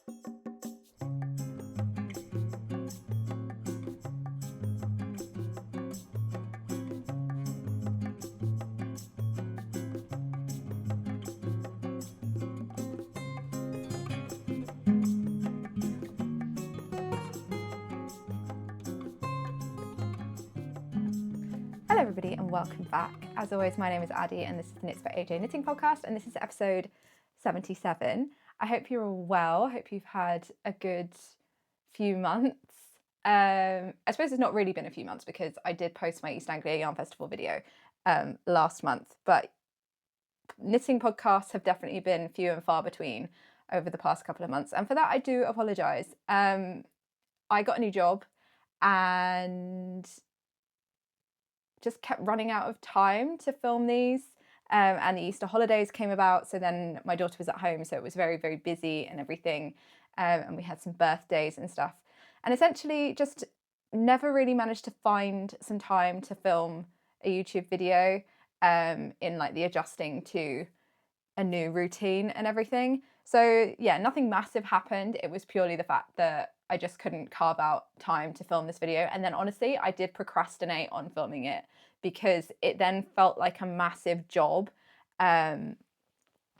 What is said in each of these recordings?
Hello everybody and welcome back. As always, my name is Addie and this is the Knits by AJ Knitting Podcast and this is episode 77. I hope you're all well. I hope you've had a good few months. I suppose it's not really been a few months because I did post my East Anglia Yarn Festival video last month, but knitting podcasts have definitely been few and far between over the past couple of months, and for that I do apologise. I got a new job and just kept running out of time to film these, and the Easter holidays came about, so then my daughter was at home, so it was very, very busy and everything, and we had some birthdays and stuff, and essentially just never really managed to find some time to film a YouTube video in like the adjusting to a new routine and everything. So yeah, nothing massive happened. It was purely the fact that I just couldn't carve out time to film this video. And then honestly, I did procrastinate on filming it because it then felt like a massive job. And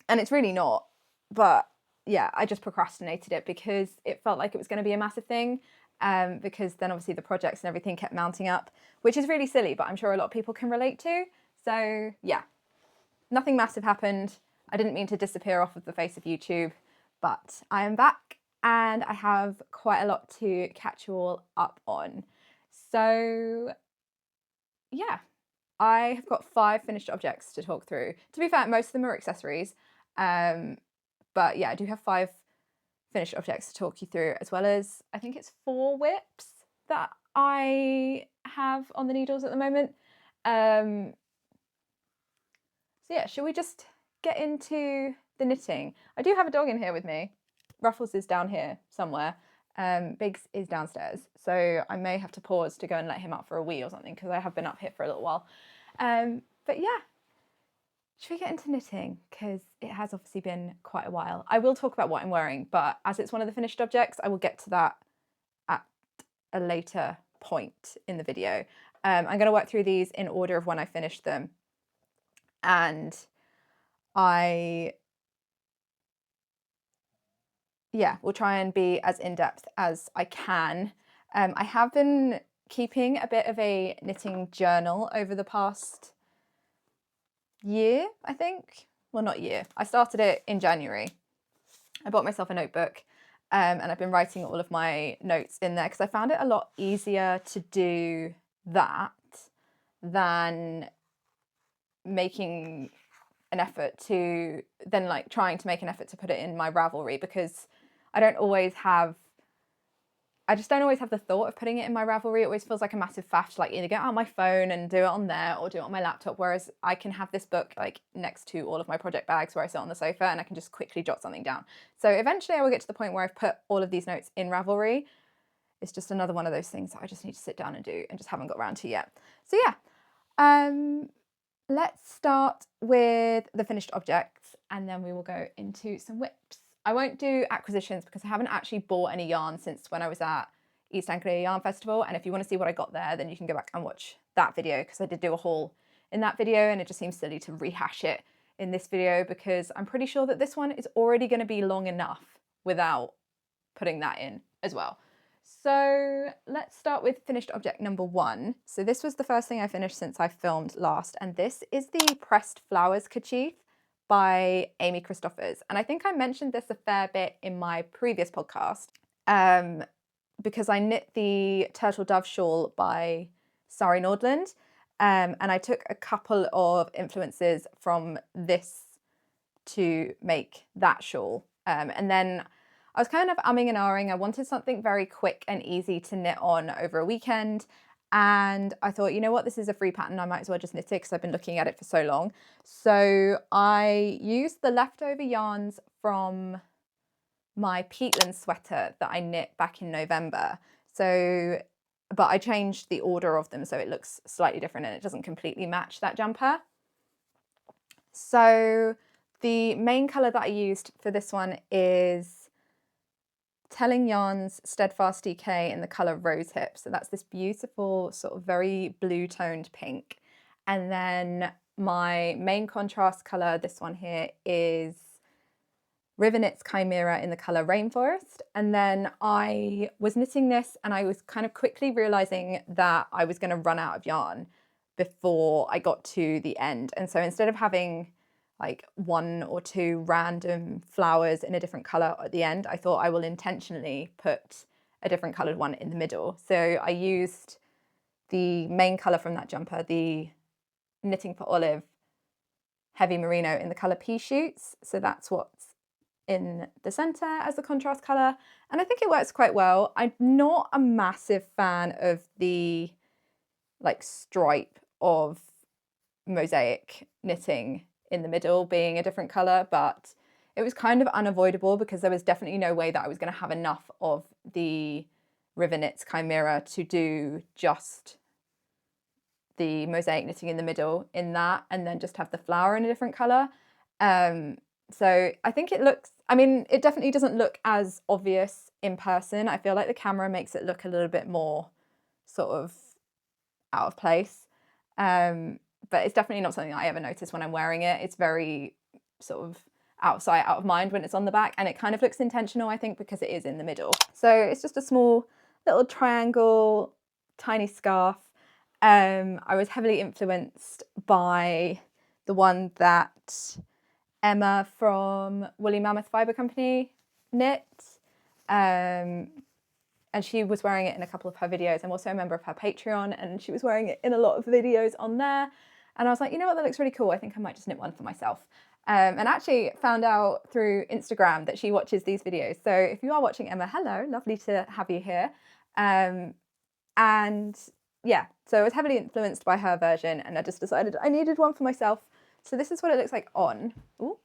it's really not, but yeah, I just procrastinated it because it felt like it was going to be a massive thing. Because then obviously the projects and everything kept mounting up, which is really silly, but I'm sure a lot of people can relate to. So yeah, nothing massive happened. I didn't mean to disappear off of the face of YouTube, but I am back and I have quite a lot to catch you all up on. So yeah, I have got 5 finished objects to talk through. To be fair, most of them are accessories, but yeah, I do have 5 finished objects to talk you through, as well as I think it's 4 whips that I have on the needles at the moment. So yeah, shall we just get into the knitting? I do have a dog in here with me. Ruffles is down here somewhere. Biggs is downstairs, so I may have to pause to go and let him out for a wee or something because I have been up here for a little while. But yeah, should we get into knitting? Because it has obviously been quite a while. I will talk about what I'm wearing, but as it's one of the finished objects, I will get to that at a later point in the video. I'm going to work through these in order of when I finished them, and we'll try and be as in-depth as I can. I have been keeping a bit of a knitting journal over the past year, I think. Well, not year. I started it in January. I bought myself a notebook, and I've been writing all of my notes in there because I found it a lot easier to do that than making an effort to trying to make an effort to put it in my Ravelry, because I just don't always have the thought of putting it in my Ravelry. It always feels like a massive faff to like either get out my phone and do it on there or do it on my laptop, whereas I can have this book like next to all of my project bags where I sit on the sofa and I can just quickly jot something down. So eventually I will get to the point where I've put all of these notes in Ravelry. It's just another one of those things that I just need to sit down and do and just haven't got around to yet. So yeah, let's start with the finished objects and then we will go into some whips. I won't do acquisitions because I haven't actually bought any yarn since when I was at East Anglia Yarn Festival, and if you want to see what I got there, then you can go back and watch that video because I did do a haul in that video and it just seems silly to rehash it in this video because I'm pretty sure that this one is already going to be long enough without putting that in as well. So let's start with finished object number 1. So this was the first thing I finished since I filmed last, and this is the Pressed Flowers Kerchief by Amy Christoffers. And I think I mentioned this a fair bit in my previous podcast because I knit the Turtle Dove shawl by Sari Nordland, and I took a couple of influences from this to make that shawl. And then I was kind of umming and ahhing. I wanted something very quick and easy to knit on over a weekend. And I thought, you know what, this is a free pattern. I might as well just knit it because I've been looking at it for so long. So I used the leftover yarns from my Peatland sweater that I knit back in November. So, but I changed the order of them so it looks slightly different and it doesn't completely match that jumper. So the main colour that I used for this one is Telling Yarns Steadfast DK in the colour Rose Hip. So that's this beautiful sort of very blue toned pink. And then my main contrast colour, this one here, is Rivenet's Chimera in the colour Rainforest. And then I was knitting this and I was kind of quickly realising that I was going to run out of yarn before I got to the end. And so instead of having like 1 or 2 random flowers in a different colour at the end, I thought I will intentionally put a different coloured one in the middle. So I used the main colour from that jumper, the Knitting for Olive Heavy Merino in the colour Pea Shoots. So that's what's in the centre as the contrast colour, and I think it works quite well. I'm not a massive fan of the like stripe of mosaic knitting in the middle being a different colour, but it was kind of unavoidable because there was definitely no way that I was going to have enough of the Rivenet's Chimera to do just the mosaic knitting in the middle in that and then just have the flower in a different colour. So I think it looks, I mean, it definitely doesn't look as obvious in person. I feel like the camera makes it look a little bit more sort of out of place. But it's definitely not something that I ever notice when I'm wearing it. It's very sort of out of sight, out of mind when it's on the back, and it kind of looks intentional, I think, because it is in the middle. So it's just a small little triangle, tiny scarf. I was heavily influenced by the one that Emma from Woolly Mammoth Fibre Company knit, and she was wearing it in a couple of her videos. I'm also a member of her Patreon, and she was wearing it in a lot of videos on there. And I was like, you know what, that looks really cool. I think I might just knit one for myself. And actually found out through Instagram that she watches these videos. So if you are watching, Emma, hello, lovely to have you here. And yeah, so I was heavily influenced by her version, and I just decided I needed one for myself. So this is what it looks like on. Ooh.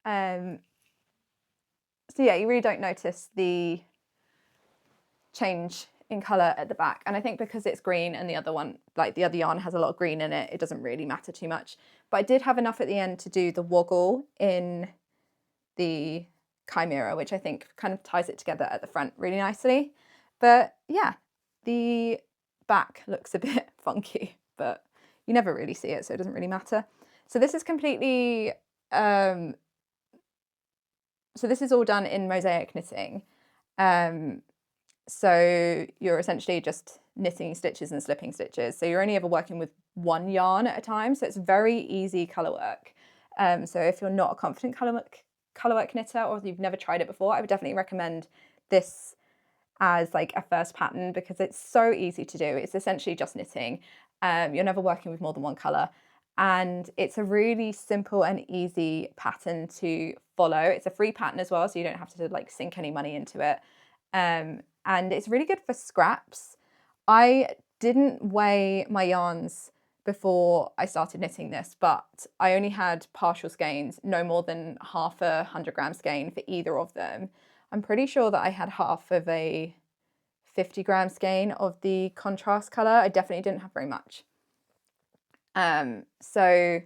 So yeah, you really don't notice the change in colour at the back. And I think because it's green and the other one, like the other yarn has a lot of green in it, it doesn't really matter too much. But I did have enough at the end to do the woggle in the Chimera, which I think kind of ties it together at the front really nicely. But yeah, the back looks a bit funky, but you never really see it, so it doesn't really matter. So this is completely, so this is all done in mosaic knitting. So you're essentially just knitting stitches and slipping stitches. So you're only ever working with one yarn at a time. So it's very easy colour work. So if you're not a confident colour work knitter, or if you've never tried it before, I would definitely recommend this as like a first pattern because it's so easy to do. It's essentially just knitting. You're never working with more than one colour. And it's a really simple and easy pattern to follow. It's a free pattern as well, so you don't have to like sink any money into it. And it's really good for scraps. I didn't weigh my yarns before I started knitting this, but I only had partial skeins, no more than half a 100-gram skein for either of them. I'm pretty sure that I had half of a 50-gram skein of the contrast colour. I definitely didn't have very much. So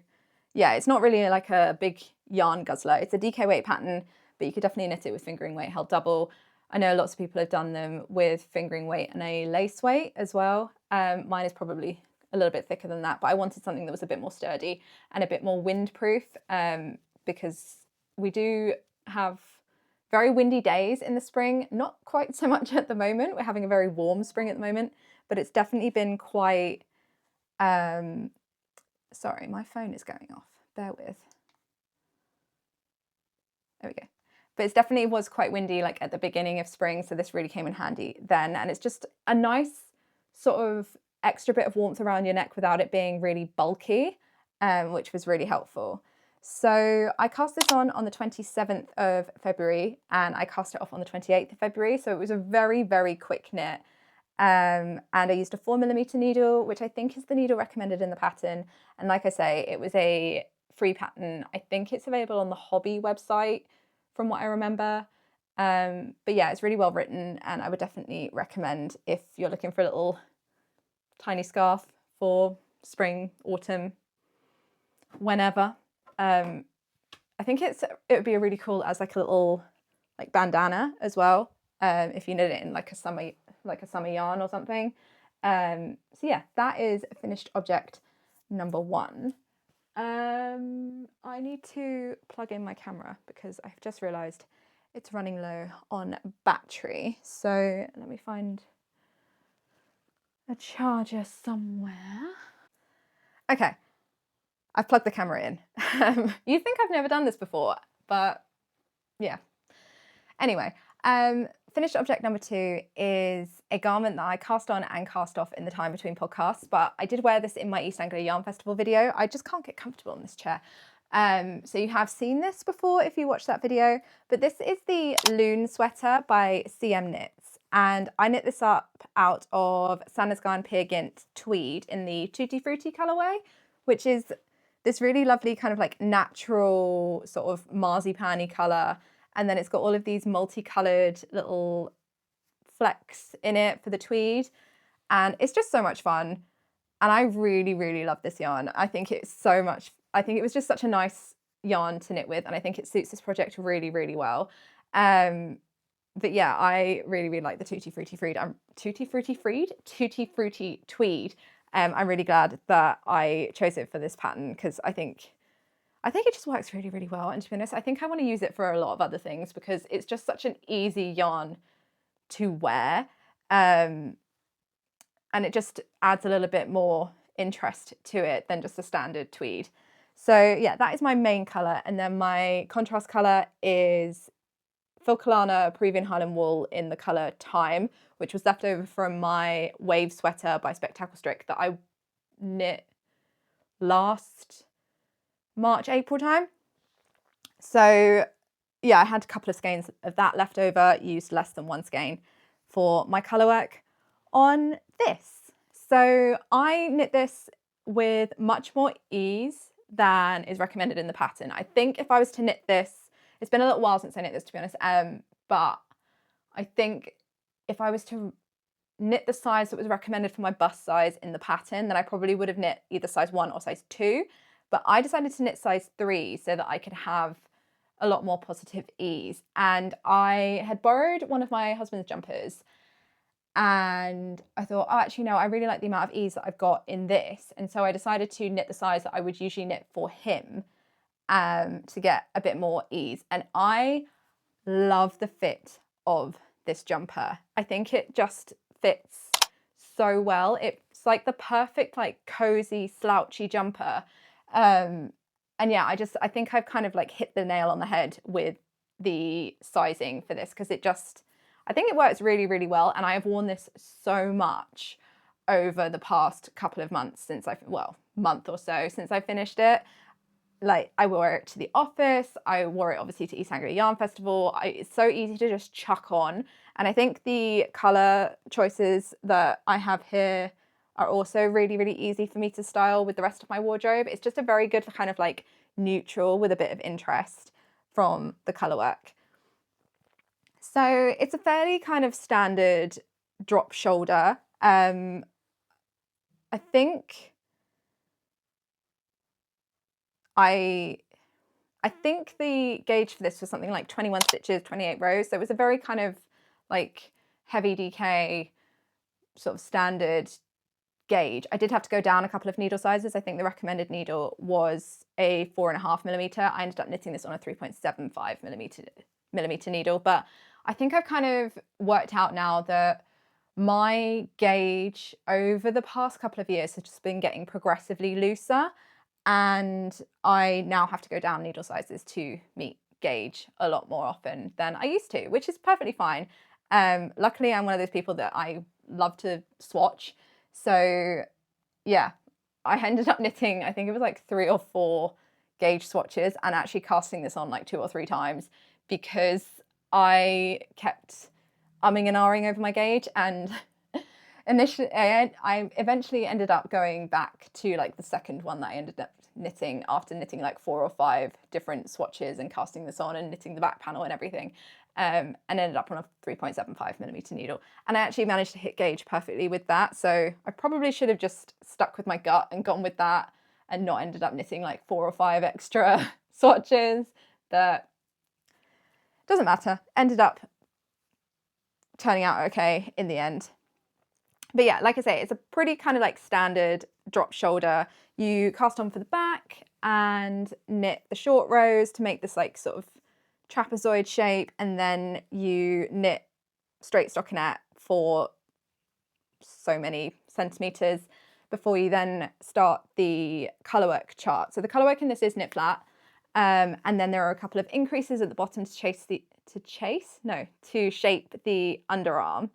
yeah, it's not really like a big yarn guzzler. It's a DK weight pattern, but you could definitely knit it with fingering weight held double. I know lots of people have done them with fingering weight and a lace weight as well. Mine is probably a little bit thicker than that, but I wanted something that was a bit more sturdy and a bit more windproof, because we do have very windy days in the spring, not quite so much at the moment. We're having a very warm spring at the moment, but it's definitely been quite, sorry, my phone is going off, bear with. There we go. But it definitely was quite windy like at the beginning of spring, so this really came in handy then. And it's just a nice sort of extra bit of warmth around your neck without it being really bulky, which was really helpful. So I cast this on the 27th of February and I cast it off on the 28th of February. So it was a very, very quick knit. And I used a 4mm needle, which I think is the needle recommended in the pattern. And like I say, it was a free pattern. I think it's available on the hobby website from what I remember. But yeah, it's really well written and I would definitely recommend if you're looking for a little tiny scarf for spring, autumn, whenever. I think it would be really cool as like a little like bandana as well, if you knit it in like a summer yarn or something. So yeah, that is finished object number 1. I need to plug in my camera because I've just realised it's running low on battery. So let me find a charger somewhere. Okay, I've plugged the camera in. You think I've never done this before, but yeah. Anyway, finished object number 2 is a garment that I cast on and cast off in the time between podcasts, but I did wear this in my East Anglia Yarn Festival video. I just can't get comfortable in this chair. So you have seen this before if you watched that video, but this is the Loon Sweater by CM Knits. And I knit this up out of Sandnesgarn Peer Gynt tweed in the Tutti Frutti colourway, which is this really lovely kind of like natural sort of marzipan-y colour. And then it's got all of these multicoloured little flecks in it for the tweed. And it's just so much fun. And I really, really love this yarn. I think it was just such a nice yarn to knit with. And I think it suits this project really, really well. But yeah, I really, really like the Tutti Frutti tweed. I'm really glad that I chose it for this pattern because I think it just works really, really well. And to be honest, I think I want to use it for a lot of other things because it's just such an easy yarn to wear. And it just adds a little bit more interest to it than just a standard tweed. So yeah, that is my main colour. And then my contrast colour is Filcolana Peruvian Highland Wool in the colour Time, which was left over from my Wave Sweater by Spectacle Strick that I knit last March, April time. So yeah, I had a couple of skeins of that left over, used less than 1 skein for my colour work on this. So I knit this with much more ease than is recommended in the pattern. I think if I was to knit this, it's been a little while since I knit this to be honest, but I think if I was to knit the size that was recommended for my bust size in the pattern, then I probably would have knit either size 1 or size 2. But I decided to knit size 3 so that I could have a lot more positive ease. And I had borrowed one of my husband's jumpers and I thought, oh, actually, no, I really like the amount of ease that I've got in this. And so I decided to knit the size that I would usually knit for him to get a bit more ease. And I love the fit of this jumper. I think it just fits so well. It's like the perfect, like cozy, slouchy jumper. And yeah, I think I've kind of like hit the nail on the head with the sizing for this because I think it works really, really well. And I have worn this so much over the past couple of months month or so since I finished it. Like I wore it to the office, I wore it obviously to East Anglia Yarn Festival. It's so easy to just chuck on. And I think the colour choices that I have here are also really, really easy for me to style with the rest of my wardrobe. It's just a very good kind of like neutral with a bit of interest from the colour work. So it's a fairly kind of standard drop shoulder. I think the gauge for this was something like 21 stitches, 28 rows. So it was a very kind of like heavy DK sort of standard gauge. I did have to go down a couple of needle sizes. I think the recommended needle was a 4.5mm. I ended up knitting this on a 3.75mm needle, but I think I've kind of worked out now that my gauge over the past couple of years has just been getting progressively looser. And I now have to go down needle sizes to meet gauge a lot more often than I used to, which is perfectly fine. Luckily, I'm one of those people that I love to swatch. So yeah, I ended up knitting, I think it was like 3 or 4 gauge swatches and actually casting this on like 2 or 3 times because I kept umming and ahhing over my gauge. And initially, I eventually ended up going back to like the second one that I ended up knitting after knitting like 4 or 5 different swatches and casting this on and knitting the back panel and everything, and ended up on a 3.75mm needle. And I actually managed to hit gauge perfectly with that. So I probably should have just stuck with my gut and gone with that and not ended up knitting like 4 or 5 extra swatches. But doesn't matter. Ended up turning out okay in the end. But yeah, like I say, it's a pretty kind of like standard drop shoulder. You cast on for the back and knit the short rows to make this like sort of trapezoid shape, and then you knit straight stockinette for so many centimeters before you then start the colourwork chart. So the colourwork in this is knit flat, and then there are a couple of increases at the bottom to shape the underarm.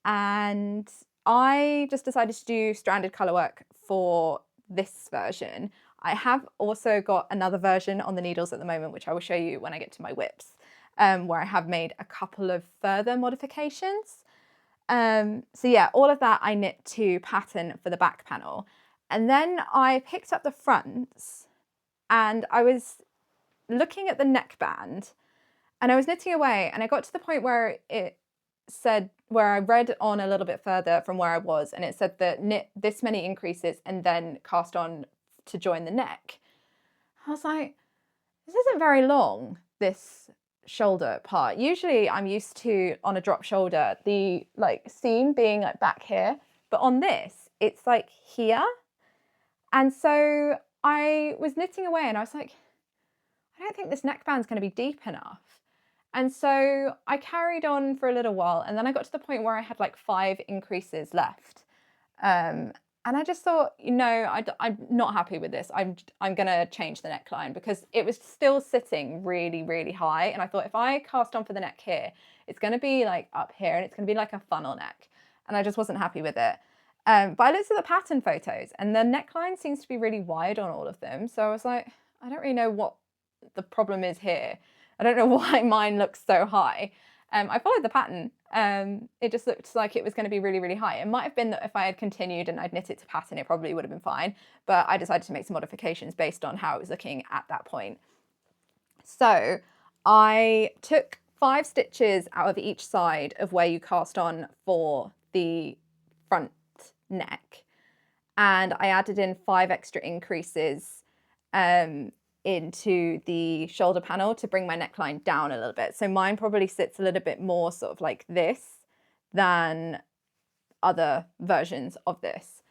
And I just decided to do stranded colourwork for this version. I have also got another version on the needles at the moment, which I will show you when I get to my whips, where I have made a couple of further modifications. So yeah, all of that I knit to pattern for the back panel. And then I picked up the fronts and I was looking at the neckband and I was knitting away, and I got to the point where I read on a little bit further from where I was, and it said that knit this many increases and then cast on to join the neck. I was like, this isn't very long, this shoulder part. Usually I'm used to, on a drop shoulder, the like seam being like back here, but on this it's like here. And so I was knitting away and I was like, I don't think this neckband's going to be deep enough. And so I carried on for a little while, and then I got to the point where I had like 5 increases left. And I just thought, you know, I'm not happy with this. I'm going to change the neckline, because it was still sitting really, really high. And I thought if I cast on for the neck here, it's going to be like up here and it's going to be like a funnel neck. And I just wasn't happy with it. But I looked at the pattern photos and the neckline seems to be really wide on all of them. So I was like, I don't really know what the problem is here. I don't know why mine looks so high. I followed the pattern. It just looked like it was going to be really, really high. It might have been that if I had continued and I'd knit it to pattern, it probably would have been fine. But I decided to make some modifications based on how it was looking at that point. So I took 5 stitches out of each side of where you cast on for the front neck. And I added in 5 extra increases into the shoulder panel to bring my neckline down a little bit. So mine probably sits a little bit more sort of like this than other versions of this.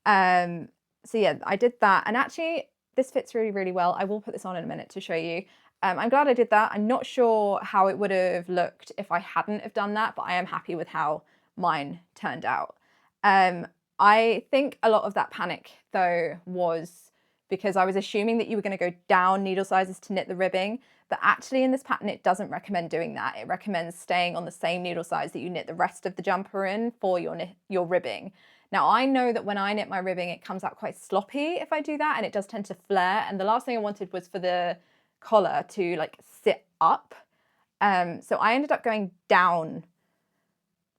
So yeah, I did that, and actually this fits really, really well. I will put this on in a minute to show you. I'm glad I did that. I'm not sure how it would have looked if I hadn't have done that, but I am happy with how mine turned out. I think a lot of that panic though was because I was assuming that you were going to go down needle sizes to knit the ribbing, but actually in this pattern it doesn't recommend doing that. It recommends staying on the same needle size that you knit the rest of the jumper in for your ribbing. Now I know that when I knit my ribbing it comes out quite sloppy if I do that, and it does tend to flare, and the last thing I wanted was for the collar to like sit up. So I ended up going down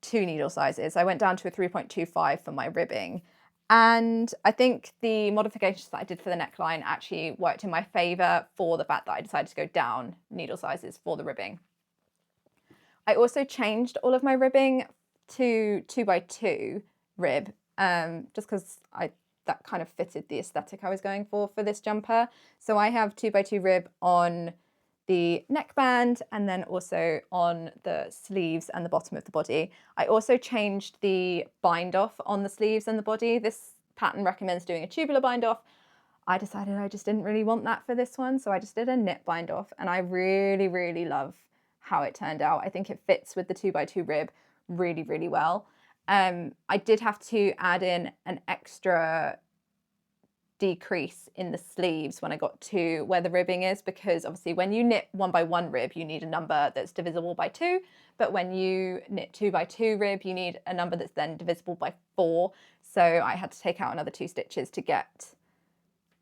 2 needle sizes. I went down to a 3.25 for my ribbing. And I think the modifications that I did for the neckline actually worked in my favour for the fact that I decided to go down needle sizes for the ribbing. I also changed all of my ribbing to 2x2 rib, just because that kind of fitted the aesthetic I was going for this jumper. So I have 2x2 rib on the neckband and then also on the sleeves and the bottom of the body. I also changed the bind off on the sleeves and the body. This pattern recommends doing a tubular bind off. I decided I just didn't really want that for this one, so I just did a knit bind off, and I really, really love how it turned out. I think it fits with the 2x2 rib really, really well. I did have to add in an extra decrease in the sleeves when I got to where the ribbing is, because obviously when you knit 1x1 rib you need a number that's divisible by 2, but when you knit 2x2 rib you need a number that's then divisible by 4. So I had to take out another 2 stitches to get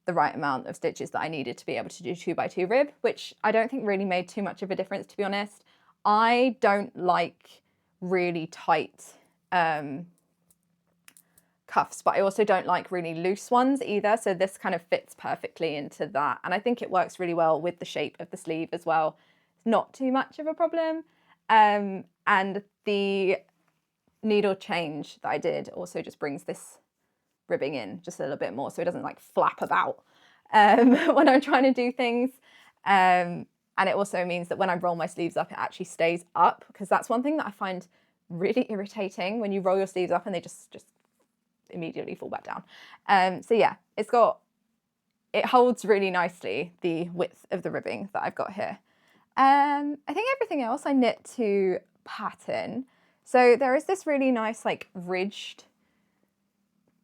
the right amount of stitches that I needed to be able to do 2x2 rib, which I don't think really made too much of a difference, to be honest. I don't like really tight cuffs, but I also don't like really loose ones either, so this kind of fits perfectly into that, and I think it works really well with the shape of the sleeve as well. It's not too much of a problem. And the needle change that I did also just brings this ribbing in just a little bit more so it doesn't like flap about when I'm trying to do things. And it also means that when I roll my sleeves up, it actually stays up, because that's one thing that I find really irritating when you roll your sleeves up and they just immediately fall back down. So yeah, it holds really nicely the width of the ribbing that I've got here. I think everything else I knit to pattern. So there is this really nice like ridged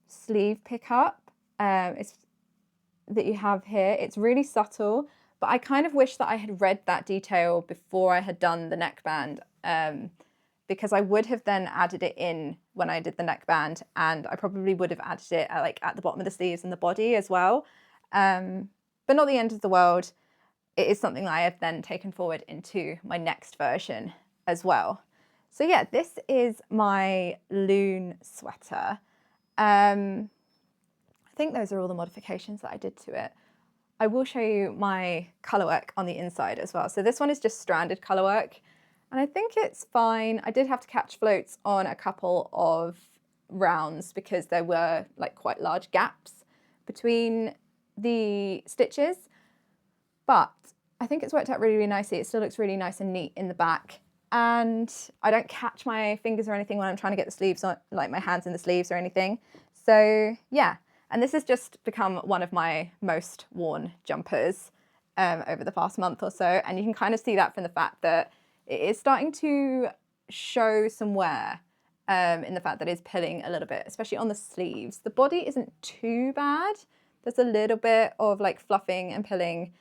sleeve pickup that you have here. It's really subtle, but I kind of wish that I had read that detail before I had done the neckband, because I would have then added it in when I did the neckband, and I probably would have added it at the bottom of the sleeves and the body as well. But not the end of the world. It is something that I have then taken forward into my next version as well. So yeah, this is my Loon Sweater. I think those are all the modifications that I did to it. I will show you my colourwork on the inside as well. So this one is just stranded colourwork, and I think it's fine. I did have to catch floats on a couple of rounds because there were like quite large gaps between the stitches, but I think it's worked out really, really nicely. It still looks really nice and neat in the back, and I don't catch my fingers or anything when I'm trying to get the sleeves on, like my hands in the sleeves or anything. So yeah, and this has just become one of my most worn jumpers over the past month or so, and you can kind of see that from the fact that it is starting to show some wear in the fact that it's pilling a little bit, especially on the sleeves. The body isn't too bad. There's a little bit of like fluffing and pilling,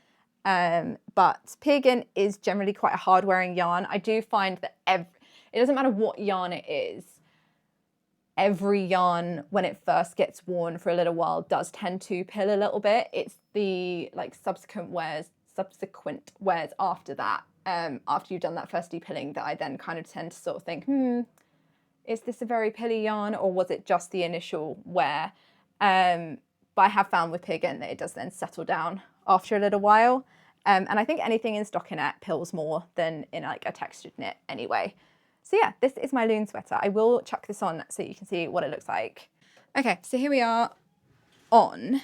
but Cardigan is generally quite a hard wearing yarn. I do find that it doesn't matter what yarn it is, every yarn when it first gets worn for a little while does tend to pill a little bit. It's the like subsequent wears after that, after you've done that first depilling, that I then kind of tend to sort of think, is this a very pilly yarn, or was it just the initial wear? But I have found with Cardigan that it does then settle down after a little while. And I think anything in stockinette pills more than in like a textured knit anyway. So yeah, this is my Loon Sweater. I will chuck this on so you can see what it looks like. Okay, so here we are on.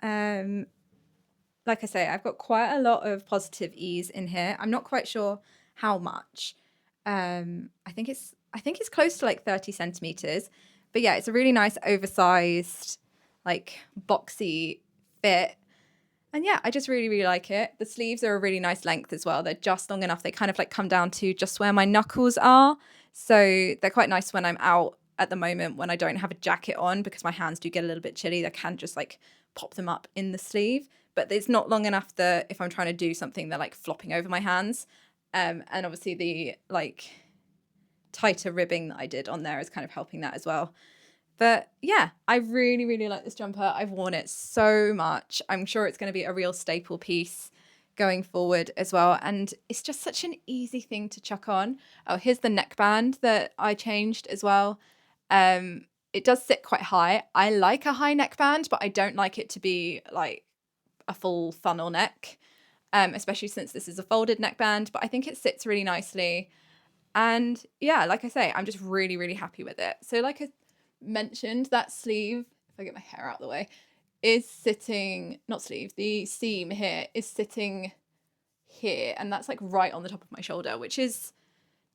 Like I say, I've got quite a lot of positive ease in here. I'm not quite sure how much. I think it's close to like 30 centimeters. But yeah, it's a really nice oversized, like boxy fit. And yeah, I just really, really like it. The sleeves are a really nice length as well. They're just long enough. They kind of like come down to just where my knuckles are. So they're quite nice when I'm out at the moment when I don't have a jacket on, because my hands do get a little bit chilly. I can just like pop them up in the sleeve, but it's not long enough that if I'm trying to do something, they're like flopping over my hands. And obviously the like tighter ribbing that I did on there is kind of helping that as well. But yeah, I really, really like this jumper. I've worn it so much. I'm sure it's going to be a real staple piece going forward as well. And it's just such an easy thing to chuck on. Oh, here's the neckband that I changed as well. It does sit quite high. I like a high neckband, but I don't like it to be like a full funnel neck, especially since this is a folded neckband. But I think it sits really nicely. And yeah, like I say, I'm just really, really happy with it. So like I mentioned, that sleeve, if I get my hair out of the way, is sitting, not sleeve, the seam here is sitting here, and that's like right on the top of my shoulder, which is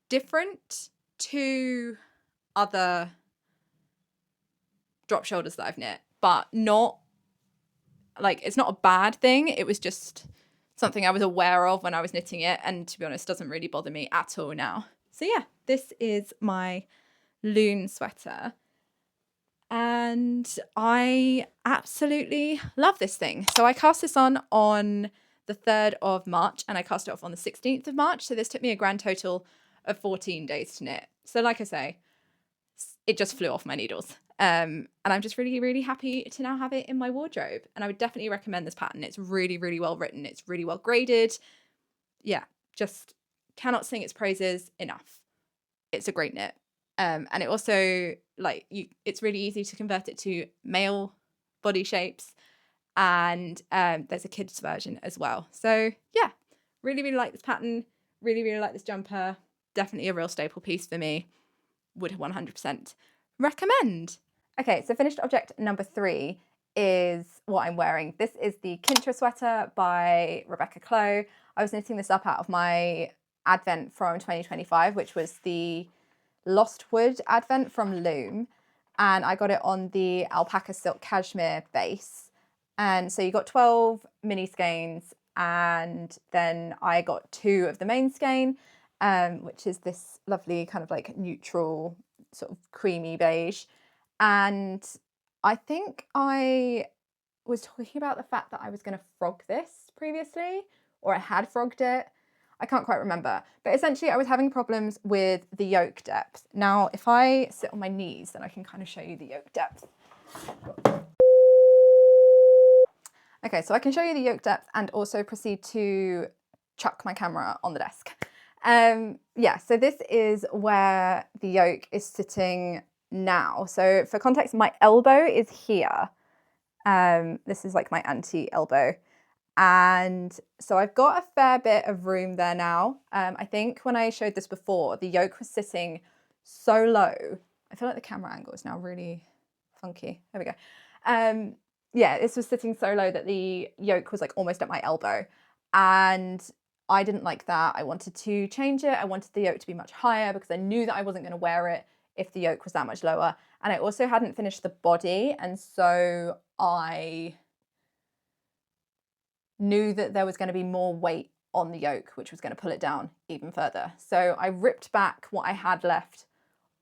different to other drop shoulders that I've knit, but not like, it's not a bad thing. It was just something I was aware of when I was knitting it, and to be honest, doesn't really bother me at all now. So yeah, this is my Loon Sweater. And I absolutely love this thing. So I cast this on the 3rd of March, and I cast it off on the 16th of March. So this took me a grand total of 14 days to knit. So like I say, it just flew off my needles. And I'm just really, really happy to now have it in my wardrobe. And I would definitely recommend this pattern. It's really, really well written. It's really well graded. Yeah, just cannot sing its praises enough. It's a great knit. And it also, like, it's really easy to convert it to male body shapes, and there's a kids version as well. So yeah, really, really like this pattern, really, really like this jumper. Definitely a real staple piece for me. Would 100% recommend. Okay, so finished object number 3 is what I'm wearing. This is the Kintra Sweater by Rebecca Clow. I was knitting this up out of my advent from 2025, which was the Lost Wood advent from Loom. And I got it on the alpaca silk cashmere base. And so you got 12 mini skeins, and then I got 2 of the main skein, which is this lovely kind of like neutral sort of creamy beige. And I think I was talking about the fact that I was going to frog this previously, or I had frogged it. I can't quite remember, but essentially I was having problems with the yoke depth. Now, if I sit on my knees, then I can kind of show you the yoke depth. Okay, so I can show you the yoke depth and also proceed to chuck my camera on the desk. Yeah, so this is where the yoke is sitting now. So for context, my elbow is here. This is like my anti-elbow. And so I've got a fair bit of room there now. I think when I showed this before, the yoke was sitting so low. I feel like the camera angle is now really funky. There we go. Yeah, this was sitting so low that the yoke was like almost at my elbow. And I didn't like that. I wanted to change it. I wanted the yoke to be much higher because I knew that I wasn't going to wear it if the yoke was that much lower. And I also hadn't finished the body. And so I knew that there was going to be more weight on the yoke, which was going to pull it down even further. So I ripped back what I had left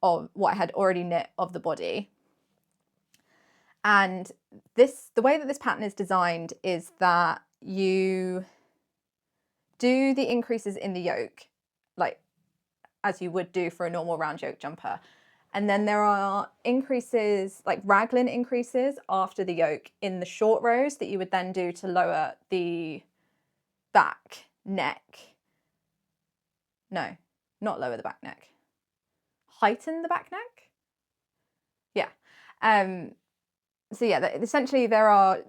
of what I had already knit of the body. And the way that this pattern is designed is that you do the increases in the yoke, like as you would do for a normal round yoke jumper. And then there are increases, like raglan increases after the yoke in the short rows that you would then do to lower the back neck. No, not lower the back neck. Heighten the back neck? Yeah. So yeah, essentially there are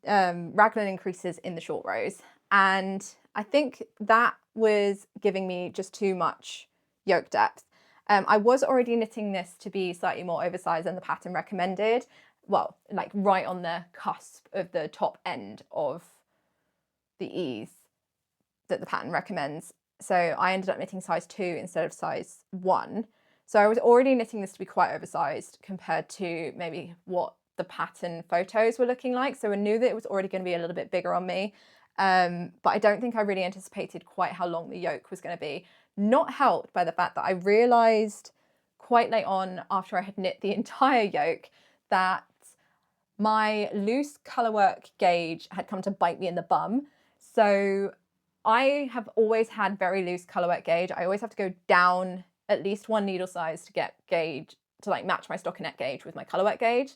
raglan increases in the short rows. And I think that was giving me just too much yoke depth. I was already knitting this to be slightly more oversized than the pattern recommended. Well, like right on the cusp of the top end of the ease that the pattern recommends. So I ended up knitting size 2 instead of size 1. So I was already knitting this to be quite oversized compared to maybe what the pattern photos were looking like. So I knew that it was already going to be a little bit bigger on me. But I don't think I really anticipated quite how long the yoke was going to be. Not helped by the fact that I realised quite late on after I had knit the entire yoke that my loose colourwork gauge had come to bite me in the bum. So I have always had very loose colourwork gauge. I always have to go down at least 1 needle size to get gauge, to like match my stockinette gauge with my colourwork gauge.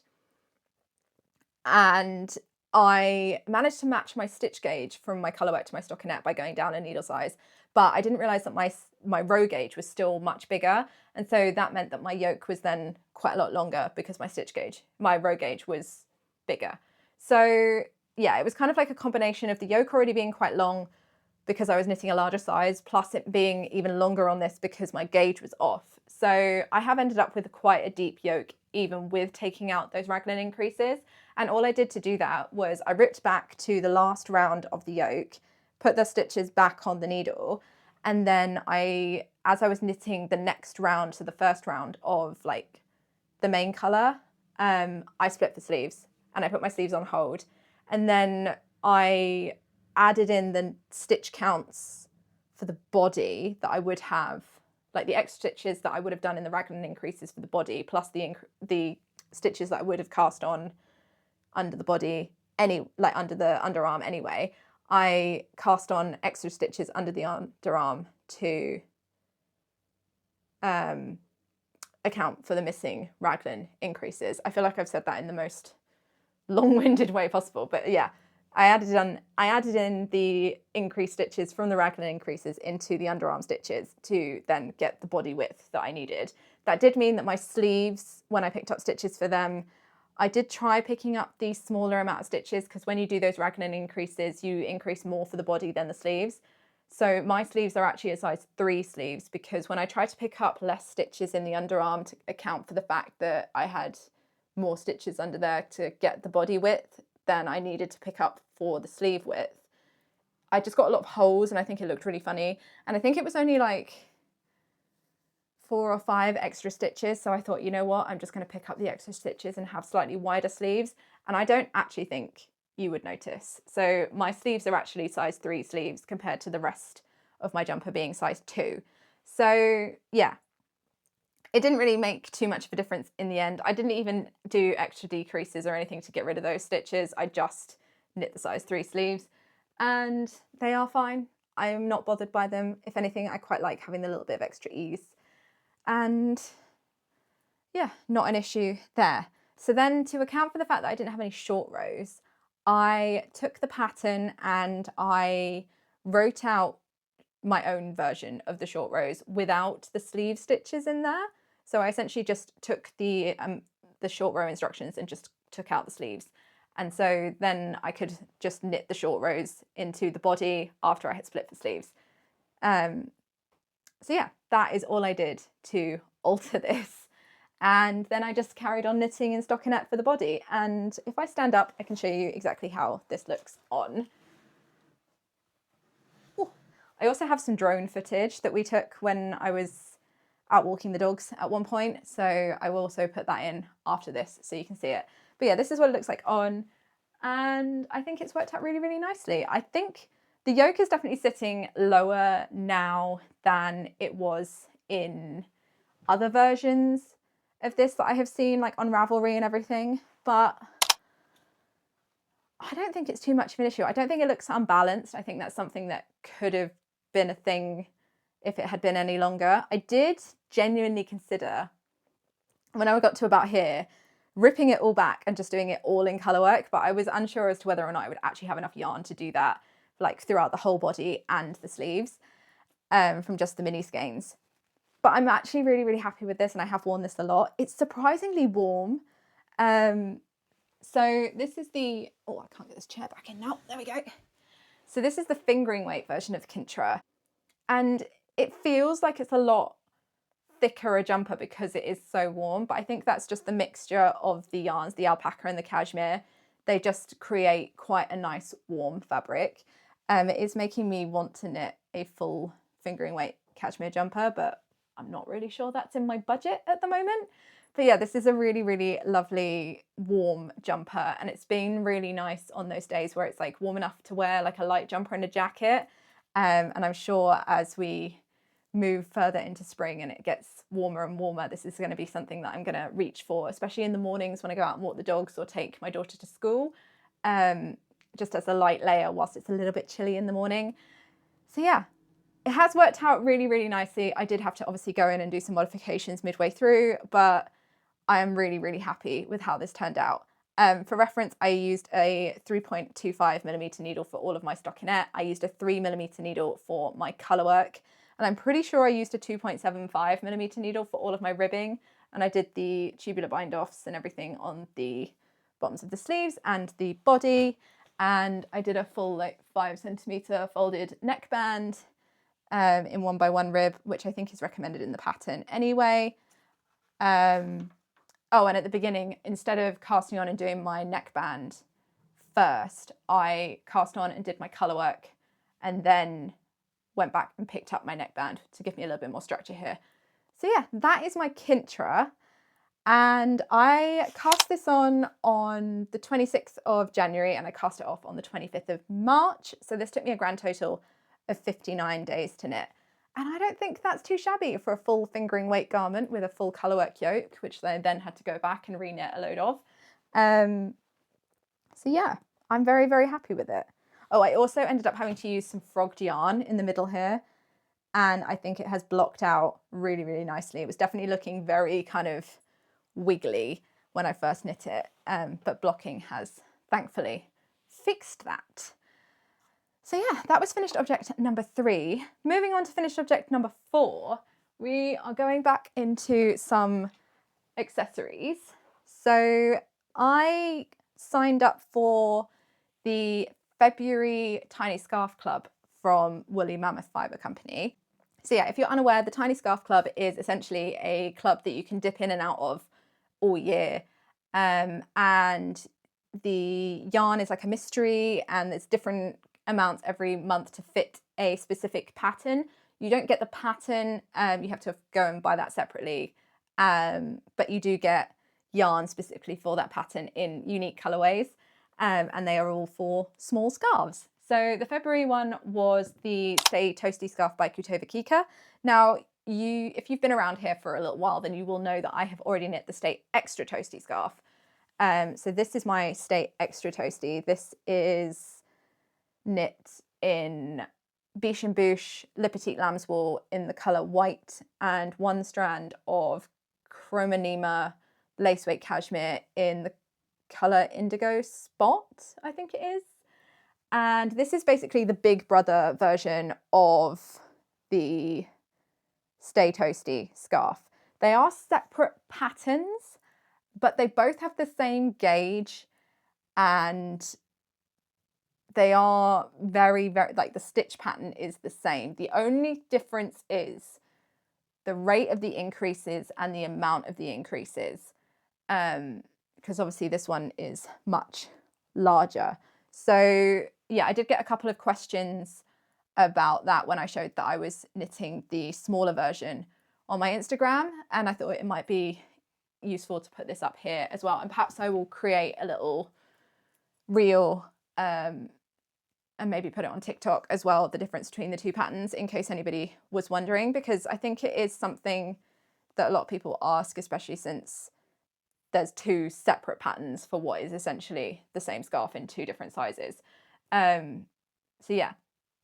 And I managed to match my stitch gauge from my colourwork to my stockinette by going down a needle size, but I didn't realise that my row gauge was still much bigger, and so that meant that my yoke was then quite a lot longer because my row gauge was bigger. So yeah, it was kind of like a combination of the yoke already being quite long because I was knitting a larger size, plus it being even longer on this because my gauge was off. So I have ended up with quite a deep yoke, even with taking out those raglan increases. And all I did to do that was I ripped back to the last round of the yoke, put the stitches back on the needle, and then as I was knitting the next round, so the first round of like the main colour, I split the sleeves and I put my sleeves on hold. And then I added in the stitch counts for the body that I would have, like the extra stitches that I would have done in the raglan increases for the body, plus the stitches that I would have cast on under the body, under the underarm anyway. I cast on extra stitches under the underarm to account for the missing raglan increases. I feel like I've said that in the most long-winded way possible, but yeah, I added in the increased stitches from the raglan increases into the underarm stitches to then get the body width that I needed. That did mean that my sleeves, when I picked up stitches for them, I did try picking up the smaller amount of stitches because when you do those raglan increases, you increase more for the body than the sleeves. So my sleeves are actually a size 3 sleeves because when I tried to pick up less stitches in the underarm to account for the fact that I had more stitches under there to get the body width than I needed to pick up for the sleeve width. I just got a lot of holes and I think it looked really funny. And I think it was only like 4 or 5 extra stitches. So I thought, you know what, I'm just going to pick up the extra stitches and have slightly wider sleeves. And I don't actually think you would notice. So my sleeves are actually size 3 sleeves compared to the rest of my jumper being size 2. So yeah, it didn't really make too much of a difference in the end. I didn't even do extra decreases or anything to get rid of those stitches. I just knit the size 3 sleeves and they are fine. I'm not bothered by them. If anything, I quite like having a little bit of extra ease. And yeah, not an issue there. So then, to account for the fact that I didn't have any short rows, I took the pattern and I wrote out my own version of the short rows without the sleeve stitches in there. So I essentially just took the short row instructions and just took out the sleeves. And so then I could just knit the short rows into the body after I had split the sleeves. So yeah, that is all I did to alter this. And then I just carried on knitting in stockinette for the body. And if I stand up, I can show you exactly how this looks on. Ooh. I also have some drone footage that we took when I was out walking the dogs at one point. So I will also put that in after this so you can see it. But yeah, this is what it looks like on. And I think it's worked out really, really nicely. I think the yoke is definitely sitting lower now than it was in other versions of this that I have seen, like on Ravelry and everything, but I don't think it's too much of an issue. I don't think it looks unbalanced. I think that's something that could have been a thing if it had been any longer. I did genuinely consider, when I got to about here, ripping it all back and just doing it all in colour work, but I was unsure as to whether or not I would actually have enough yarn to do that, like throughout the whole body and the sleeves, from just the mini skeins. But I'm actually really, really happy with this, and I have worn this a lot. It's surprisingly warm. So this is the, oh, I can't get this chair back in now. There we go. So this is the fingering weight version of Kintra. And it feels like it's a lot thicker a jumper because it is so warm. But I think that's just the mixture of the yarns, the alpaca and the cashmere. They just create quite a nice warm fabric. It is making me want to knit a full fingering weight cashmere jumper, but I'm not really sure that's in my budget at the moment. But yeah, this is a really, really lovely warm jumper, and it's been really nice on those days where it's like warm enough to wear like a light jumper and a jacket. And I'm sure as we move further into spring and it gets warmer and warmer, this is going to be something that I'm going to reach for, especially in the mornings when I go out and walk the dogs or take my daughter to school, just as a light layer whilst it's a little bit chilly in the morning. So yeah, it has worked out really, really nicely. I did have to obviously go in and do some modifications midway through, but I am really, really happy with how this turned out. For reference, I used a 3.25mm needle for all of my stockinette. I used a 3mm needle for my colour work, and I'm pretty sure I used a 2.75mm needle for all of my ribbing, and I did the tubular bind offs and everything on the bottoms of the sleeves and the body, and I did a full like 5cm folded neckband in 1x1 rib, which I think is recommended in the pattern anyway. Oh, and at the beginning, instead of casting on and doing my neckband first, I cast on and did my colour work and then went back and picked up my neckband to give me a little bit more structure here. So yeah, that is my Kintra. And I cast this on the 26th of January and I cast it off on the 25th of March. So this took me a grand total of 59 days to knit. And I don't think that's too shabby for a full fingering weight garment with a full colourwork yoke, which I then had to go back and re-knit a load of. So yeah, I'm very, very happy with it. Oh, I also ended up having to use some frogged yarn in the middle here. And I think it has blocked out really, really nicely. It was definitely looking very kind of wiggly when I first knit it. But blocking has thankfully fixed that. So yeah, that was finished object number 3. Moving on to finished object number 4, we are going back into some accessories. So I signed up for the February Tiny Scarf Club from Woolly Mammoth Fibre Company. So yeah, if you're unaware, the Tiny Scarf Club is essentially a club that you can dip in and out of all year. and the yarn is like a mystery, and there's different amounts every month to fit a specific pattern. You don't get the pattern, you have to go and buy that separately, but you do get yarn specifically for that pattern in unique colorways, and they are all for small scarves. So the February one was the Stay Toasty scarf by Kutova Kika. Now, if you've been around here for a little while, then you will know that I have already knit the Stay Extra Toasty scarf. So this is my Stay Extra Toasty. This is knit in Biche and Bouche Le Petit Lambswool in the colour white, and one strand of Chromonema Laceweight Cashmere in the colour Indigo Spot, I think it is. And this is basically the big brother version of the Stay Toasty scarf. They are separate patterns, but they both have the same gauge, and they are very, like the stitch pattern is the same. The only difference is the rate of the increases and the amount of the increases, because obviously this one is much larger. So yeah, I did get a couple of questions about that when I showed that I was knitting the smaller version on my Instagram, and I thought it might be useful to put this up here as well. And perhaps I will create a little reel and maybe put it on TikTok as well, the difference between the two patterns, in case anybody was wondering, because I think it is something that a lot of people ask, especially since there's two separate patterns for what is essentially the same scarf in two different sizes. So yeah,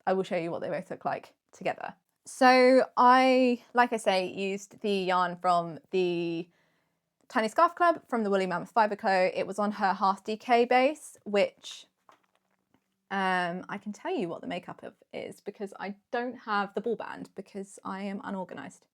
I will show you what they both look like together. So I, like I say, used the yarn from the Tiny Scarf Club from the Woolly Mammoth Fibre Co. It was on her half DK base, which I can tell you what the makeup of is because I don't have the ball band because I am unorganized.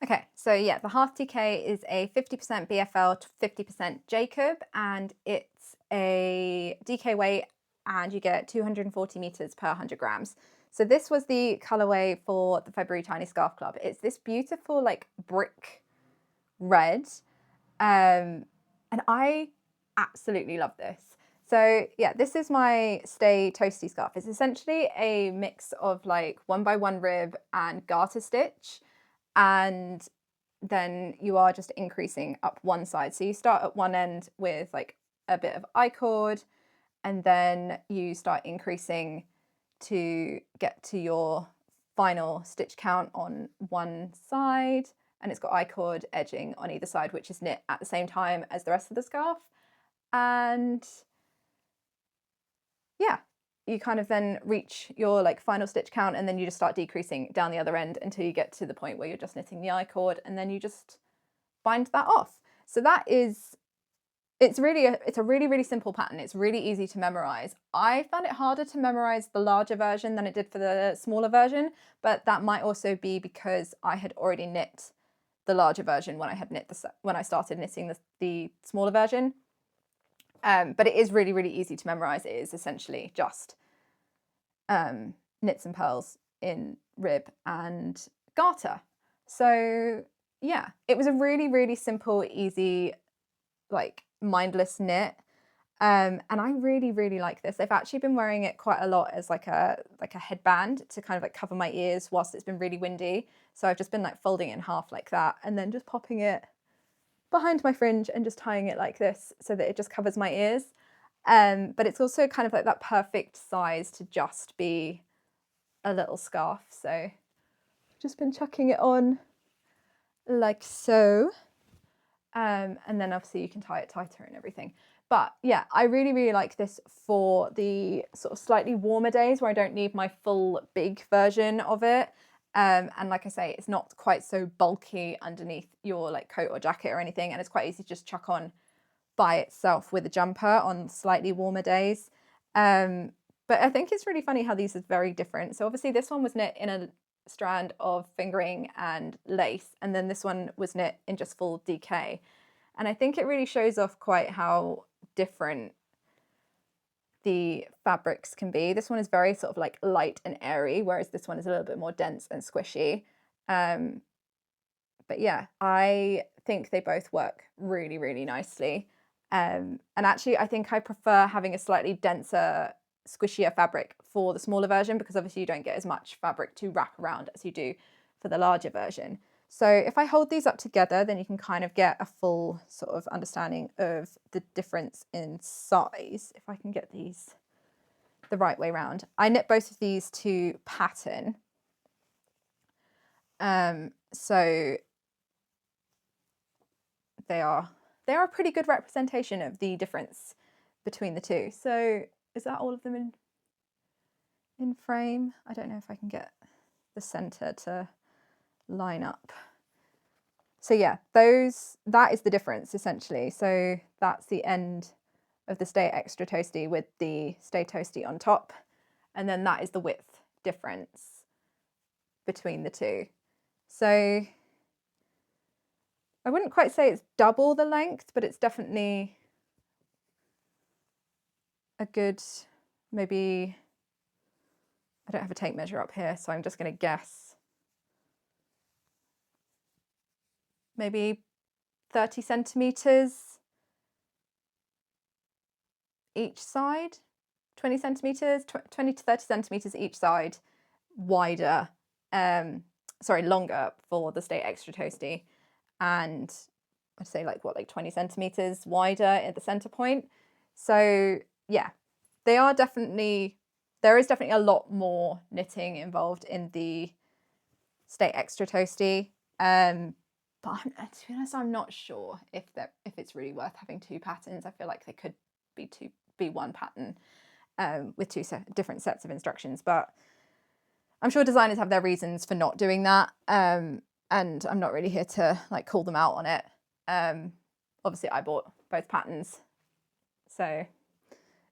Okay, so yeah, the half DK is a 50% BFL to 50% Jacob, and it's a DK weight, and you get 240 meters per 100 grams. So this was the colorway for the February Tiny Scarf Club. It's this beautiful like brick red, and I absolutely love this. So yeah, this is my Stay Toasty scarf. It's essentially a mix of like 1x1 rib and garter stitch, and then you are just increasing up one side. So you start at one end with like a bit of I-cord, and then you start increasing to get to your final stitch count on one side, and it's got I-cord edging on either side, which is knit at the same time as the rest of the scarf. And yeah, you kind of then reach your like final stitch count, and then you just start decreasing down the other end until you get to the point where you're just knitting the I-cord, and then you just bind that off. So that is, it's a really simple pattern. It's really easy to memorize. I found it harder to memorize the larger version than it did for the smaller version, but that might also be because I had already knit the larger version when I started knitting the smaller version. But it is really easy to memorize. It is essentially just knits and purls in rib and garter. So yeah, it was a really simple, easy, like mindless knit. And I really like this. I've actually been wearing it quite a lot as like a headband to kind of like cover my ears whilst it's been really windy. So I've just been like folding it in half like that, and then just popping it behind my fringe and just tying it like this so that it just covers my ears. But it's also kind of like that perfect size to just be a little scarf. So I've just been chucking it on like so. And then obviously you can tie it tighter and everything. But yeah, I really like this for the sort of slightly warmer days where I don't need my full big version of it. And like I say, it's not quite so bulky underneath your like coat or jacket or anything, and it's quite easy to just chuck on by itself with a jumper on slightly warmer days. But I think it's really funny how these are very different. So obviously this one was knit in a strand of fingering and lace, and then this one was knit in just full DK. And I think it really shows off quite how different the fabrics can be. This one is very sort of like light and airy, whereas this one is a little bit more dense and squishy. But yeah, I think they both work really nicely. And actually, I think I prefer having a slightly denser, squishier fabric for the smaller version, because obviously you don't get as much fabric to wrap around as you do for the larger version. So if I hold these up together, then you can kind of get a full sort of understanding of the difference in size. If I can get these the right way round. I knit both of these to pattern. So they are a pretty good representation of the difference between the two. So is that all of them in frame? I don't know if I can get the center to line up. So yeah, that is the difference essentially. So that's the end of the Stay Extra Toasty with the Stay Toasty on top. And then that is the width difference between the two. So I wouldn't quite say it's double the length, but it's definitely a good, maybe, I don't have a tape measure up here, so I'm just going to guess. Maybe 30 centimeters each side, 20 centimeters, 20 to 30 centimeters each side wider, longer for the Stay Extra Toasty. And I'd say like 20 centimeters wider at the center point. So yeah, there is definitely a lot more knitting involved in the Stay Extra Toasty. But to be honest, I'm not sure if it's really worth having two patterns. I feel like they could be one pattern with two different sets of instructions. But I'm sure designers have their reasons for not doing that. And I'm not really here to like call them out on it. Obviously I bought both patterns. So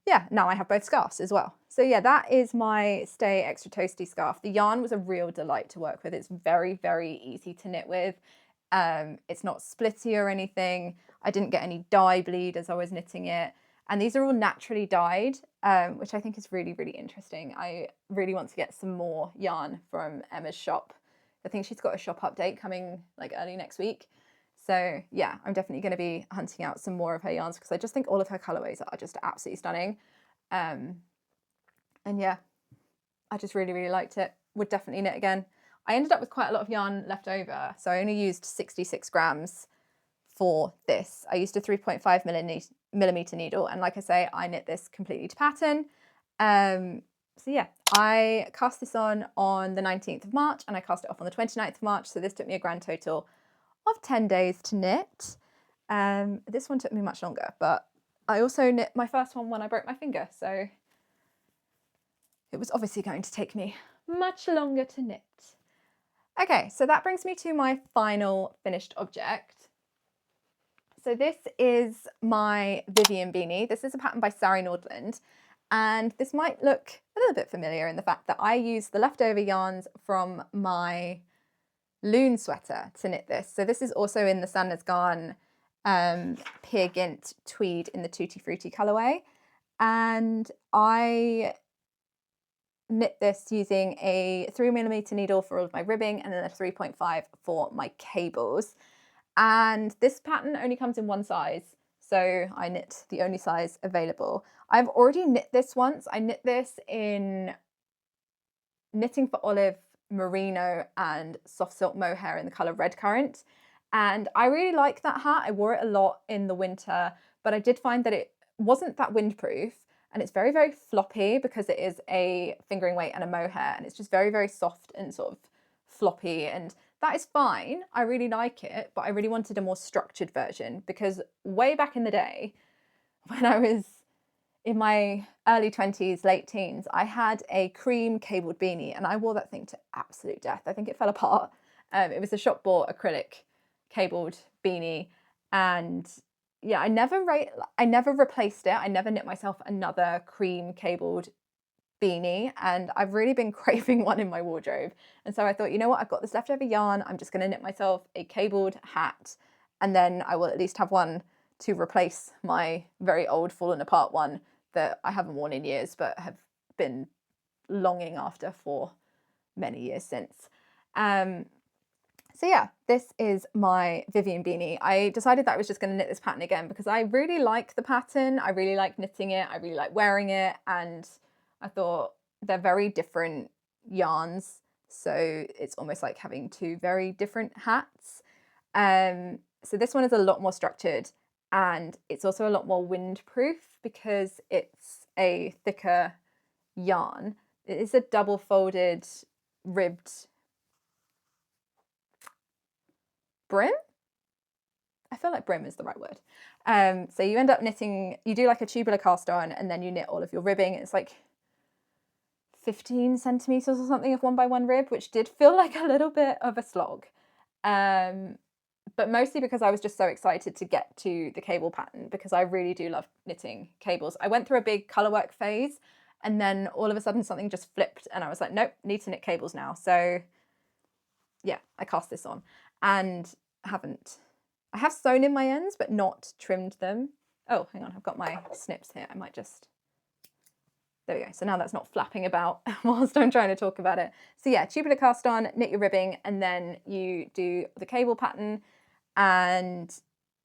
yeah, now I have both scarves as well. So yeah, that is my Stay Extra Toasty scarf. The yarn was a real delight to work with. It's very, very easy to knit with. It's not splitty or anything. I didn't get any dye bleed as I was knitting it. And these are all naturally dyed, which I think is really, really interesting. I really want to get some more yarn from Emma's shop. I think she's got a shop update coming like early next week. So yeah, I'm definitely going to be hunting out some more of her yarns because I just think all of her colorways are just absolutely stunning. And yeah, I just really, really liked it. Would definitely knit again. I ended up with quite a lot of yarn left over, so I only used 66 grams for this. I used a 3.5 millimeter needle, and like I say, I knit this completely to pattern. So yeah, I cast this on the 19th of March and I cast it off on the 29th of March. So this took me a grand total of 10 days to knit. This one took me much longer, but I also knit my first one when I broke my finger. So it was obviously going to take me much longer to knit. Okay, so that brings me to my final finished object. So this is my Vivienne Beanie. This is a pattern by Sari Nordland. And this might look a little bit familiar in the fact that I used the leftover yarns from my Loon Sweater to knit this. So this is also in the Sandnes Garn Peer Gynt Tweed in the Tutti Frutti colourway. And I knit this using a 3mm needle for all of my ribbing and then a 3.5 for my cables. And this pattern only comes in one size, so I knit the only size available. I've already knit this once. I knit this in Knitting for Olive, Merino and Soft Silk Mohair in the colour Red Currant. And I really like that hat. I wore it a lot in the winter, but I did find that it wasn't that windproof. And it's very, very floppy because it is a fingering weight and a mohair, and it's just very, very soft and sort of floppy, and that is fine. I really like it, but I really wanted a more structured version because way back in the day, when I was in my early 20s, late teens, I had a cream cabled beanie and I wore that thing to absolute death. I think it fell apart. It was a shop bought acrylic cabled beanie, and yeah, I never replaced it. I never knit myself another cream cabled beanie, and I've really been craving one in my wardrobe. And so I thought, you know what, I've got this leftover yarn. I'm just going to knit myself a cabled hat, and then I will at least have one to replace my very old fallen apart one that I haven't worn in years, but have been longing after for many years since. So yeah, this is my Vivienne Beanie. I decided that I was just going to knit this pattern again because I really like the pattern. I really like knitting it. I really like wearing it. And I thought they're very different yarns. So it's almost like having two very different hats. So this one is a lot more structured and it's also a lot more windproof because it's a thicker yarn. It is a double folded ribbed brim. I feel like brim is the right word. So you end up knitting, you do like a tubular cast on and then you knit all of your ribbing. It's like 15 centimeters or something of 1x1 rib, which did feel like a little bit of a slog. But mostly because I was just so excited to get to the cable pattern because I really do love knitting cables. I went through a big colourwork phase and then all of a sudden something just flipped and I was like, nope, need to knit cables now. So yeah, I cast this on and I have sewn in my ends but not trimmed them. Oh, hang on, I've got my snips here. I might just, there we go. So now that's not flapping about whilst I'm trying to talk about it. So yeah, tubular cast on, knit your ribbing, and then you do the cable pattern and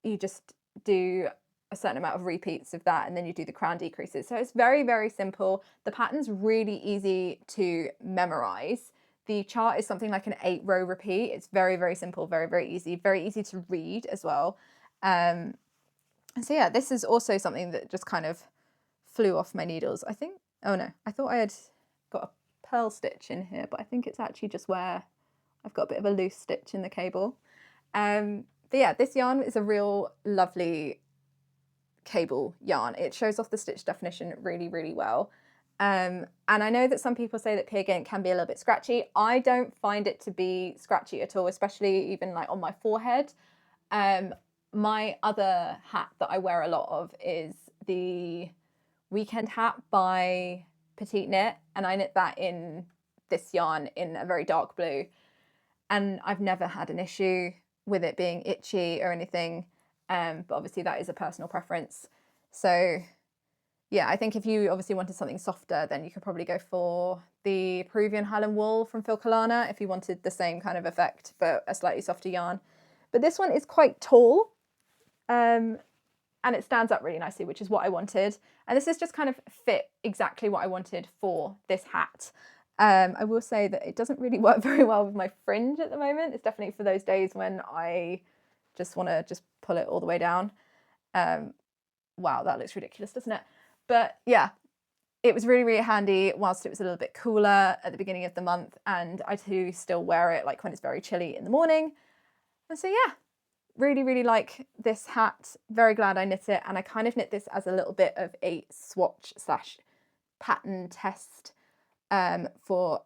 you just do a certain amount of repeats of that and then you do the crown decreases. So it's very, very simple. The pattern's really easy to memorize. The chart is something like an 8-row repeat. It's very, very simple, very, very easy to read as well. And so yeah, this is also something that just kind of flew off my needles. I think, oh no, I thought I had got a pearl stitch in here, but I think it's actually just where I've got a bit of a loose stitch in the cable. But yeah, this yarn is a real lovely cable yarn. It shows off the stitch definition really, really well. And I know that some people say that Peer Gynt can be a little bit scratchy. I don't find it to be scratchy at all, especially even like on my forehead. My other hat that I wear a lot of is the Weekend hat by Petite Knit, and I knit that in this yarn in a very dark blue. And I've never had an issue with it being itchy or anything, but obviously that is a personal preference. So yeah, I think if you obviously wanted something softer, then you could probably go for the Peruvian Highland Wool from Phil Kalana if you wanted the same kind of effect, but a slightly softer yarn. But this one is quite tall, and it stands up really nicely, which is what I wanted. And this is just kind of fit exactly what I wanted for this hat. I will say that it doesn't really work very well with my fringe at the moment. It's definitely for those days when I just want to just pull it all the way down. Wow, that looks ridiculous, doesn't it? But yeah, it was really, really handy whilst it was a little bit cooler at the beginning of the month. And I do still wear it like when it's very chilly in the morning. And so yeah, really, really like this hat. Very glad I knit it. And I kind of knit this as a little bit of a swatch / pattern test for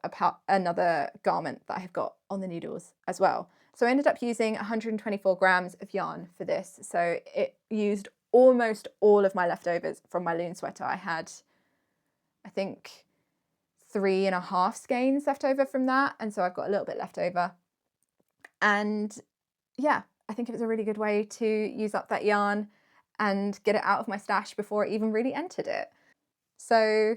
another garment that I've got on the needles as well. So I ended up using 124 grams of yarn for this. So it used almost all of my leftovers from my Loon Sweater. I had, I think, 3.5 skeins left over from that. And so I've got a little bit left over. And yeah, I think it was a really good way to use up that yarn and get it out of my stash before it even really entered it. So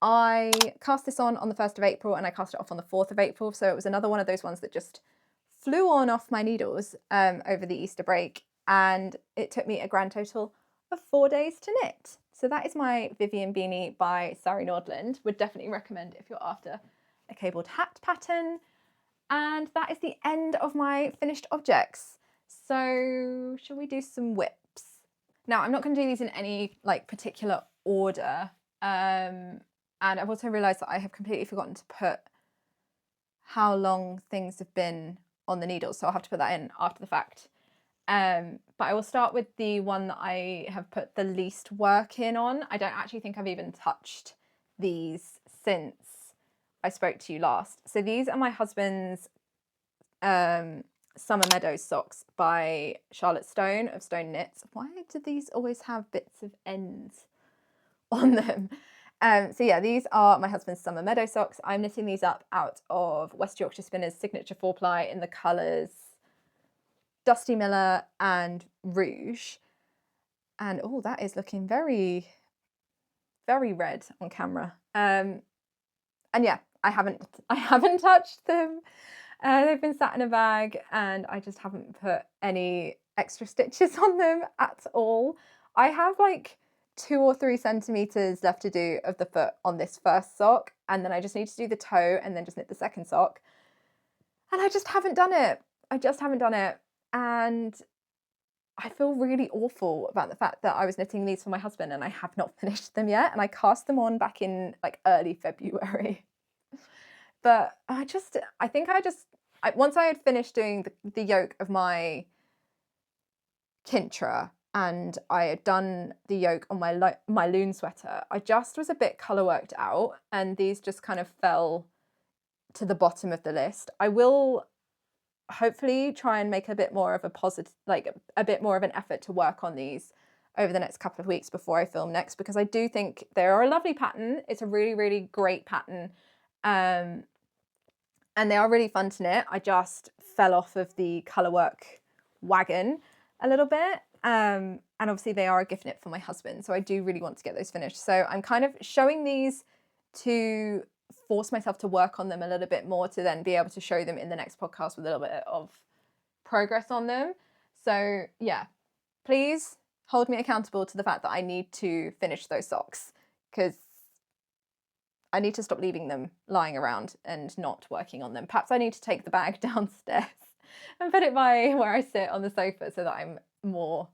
I cast this on the 1st of April and I cast it off on the 4th of April. So it was another one of those ones that just flew on off my needles over the Easter break. And it took me a grand total of 4 days to knit. So that is my Vivienne Beanie by Sari Nordland. Would definitely recommend if you're after a cabled hat pattern. And that is the end of my finished objects. So shall we do some whips? Now, I'm not going to do these in any like particular order. And I've also realised that I have completely forgotten to put how long things have been on the needles. So I'll have to put that in after the fact. But I will start with the one that I have put the least work in on. I don't actually think I've even touched these since I spoke to you last. So these are my husband's Summer Meadows socks by Charlotte Stone of Stone Knits. Why do these always have bits of ends on them? So yeah, these are my husband's Summer Meadow socks. I'm knitting these up out of West Yorkshire Spinners Signature 4-ply in the colours Dusty Miller and Rouge. And oh, that is looking very, very red on camera. And yeah, I haven't touched them. They've been sat in a bag and I just haven't put any extra stitches on them at all. I have like 2 or 3 centimeters left to do of the foot on this first sock, and then I just need to do the toe and then just knit the second sock. And I just haven't done it. I just haven't done it. And I feel really awful about the fact that I was knitting these for my husband and I have not finished them yet. And I cast them on back in like early February. But I think once I had finished doing the yoke of my Kintra and I had done the yoke on my Loon Sweater, I just was a bit colour worked out and these just kind of fell to the bottom of the list. I will hopefully try and make a bit more of a positive, like a bit more of an effort to work on these over the next couple of weeks before I film next, because I do think they're a lovely pattern. It's a really, really great pattern. And they are really fun to knit. I just fell off of the colour work wagon a little bit. And obviously they are a gift knit for my husband. So I do really want to get those finished. So I'm kind of showing these to force myself to work on them a little bit more to then be able to show them in the next podcast with a little bit of progress on them. So yeah, please hold me accountable to the fact that I need to finish those socks, because I need to stop leaving them lying around and not working on them. Perhaps I need to take the bag downstairs and put it by where I sit on the sofa so that I'm more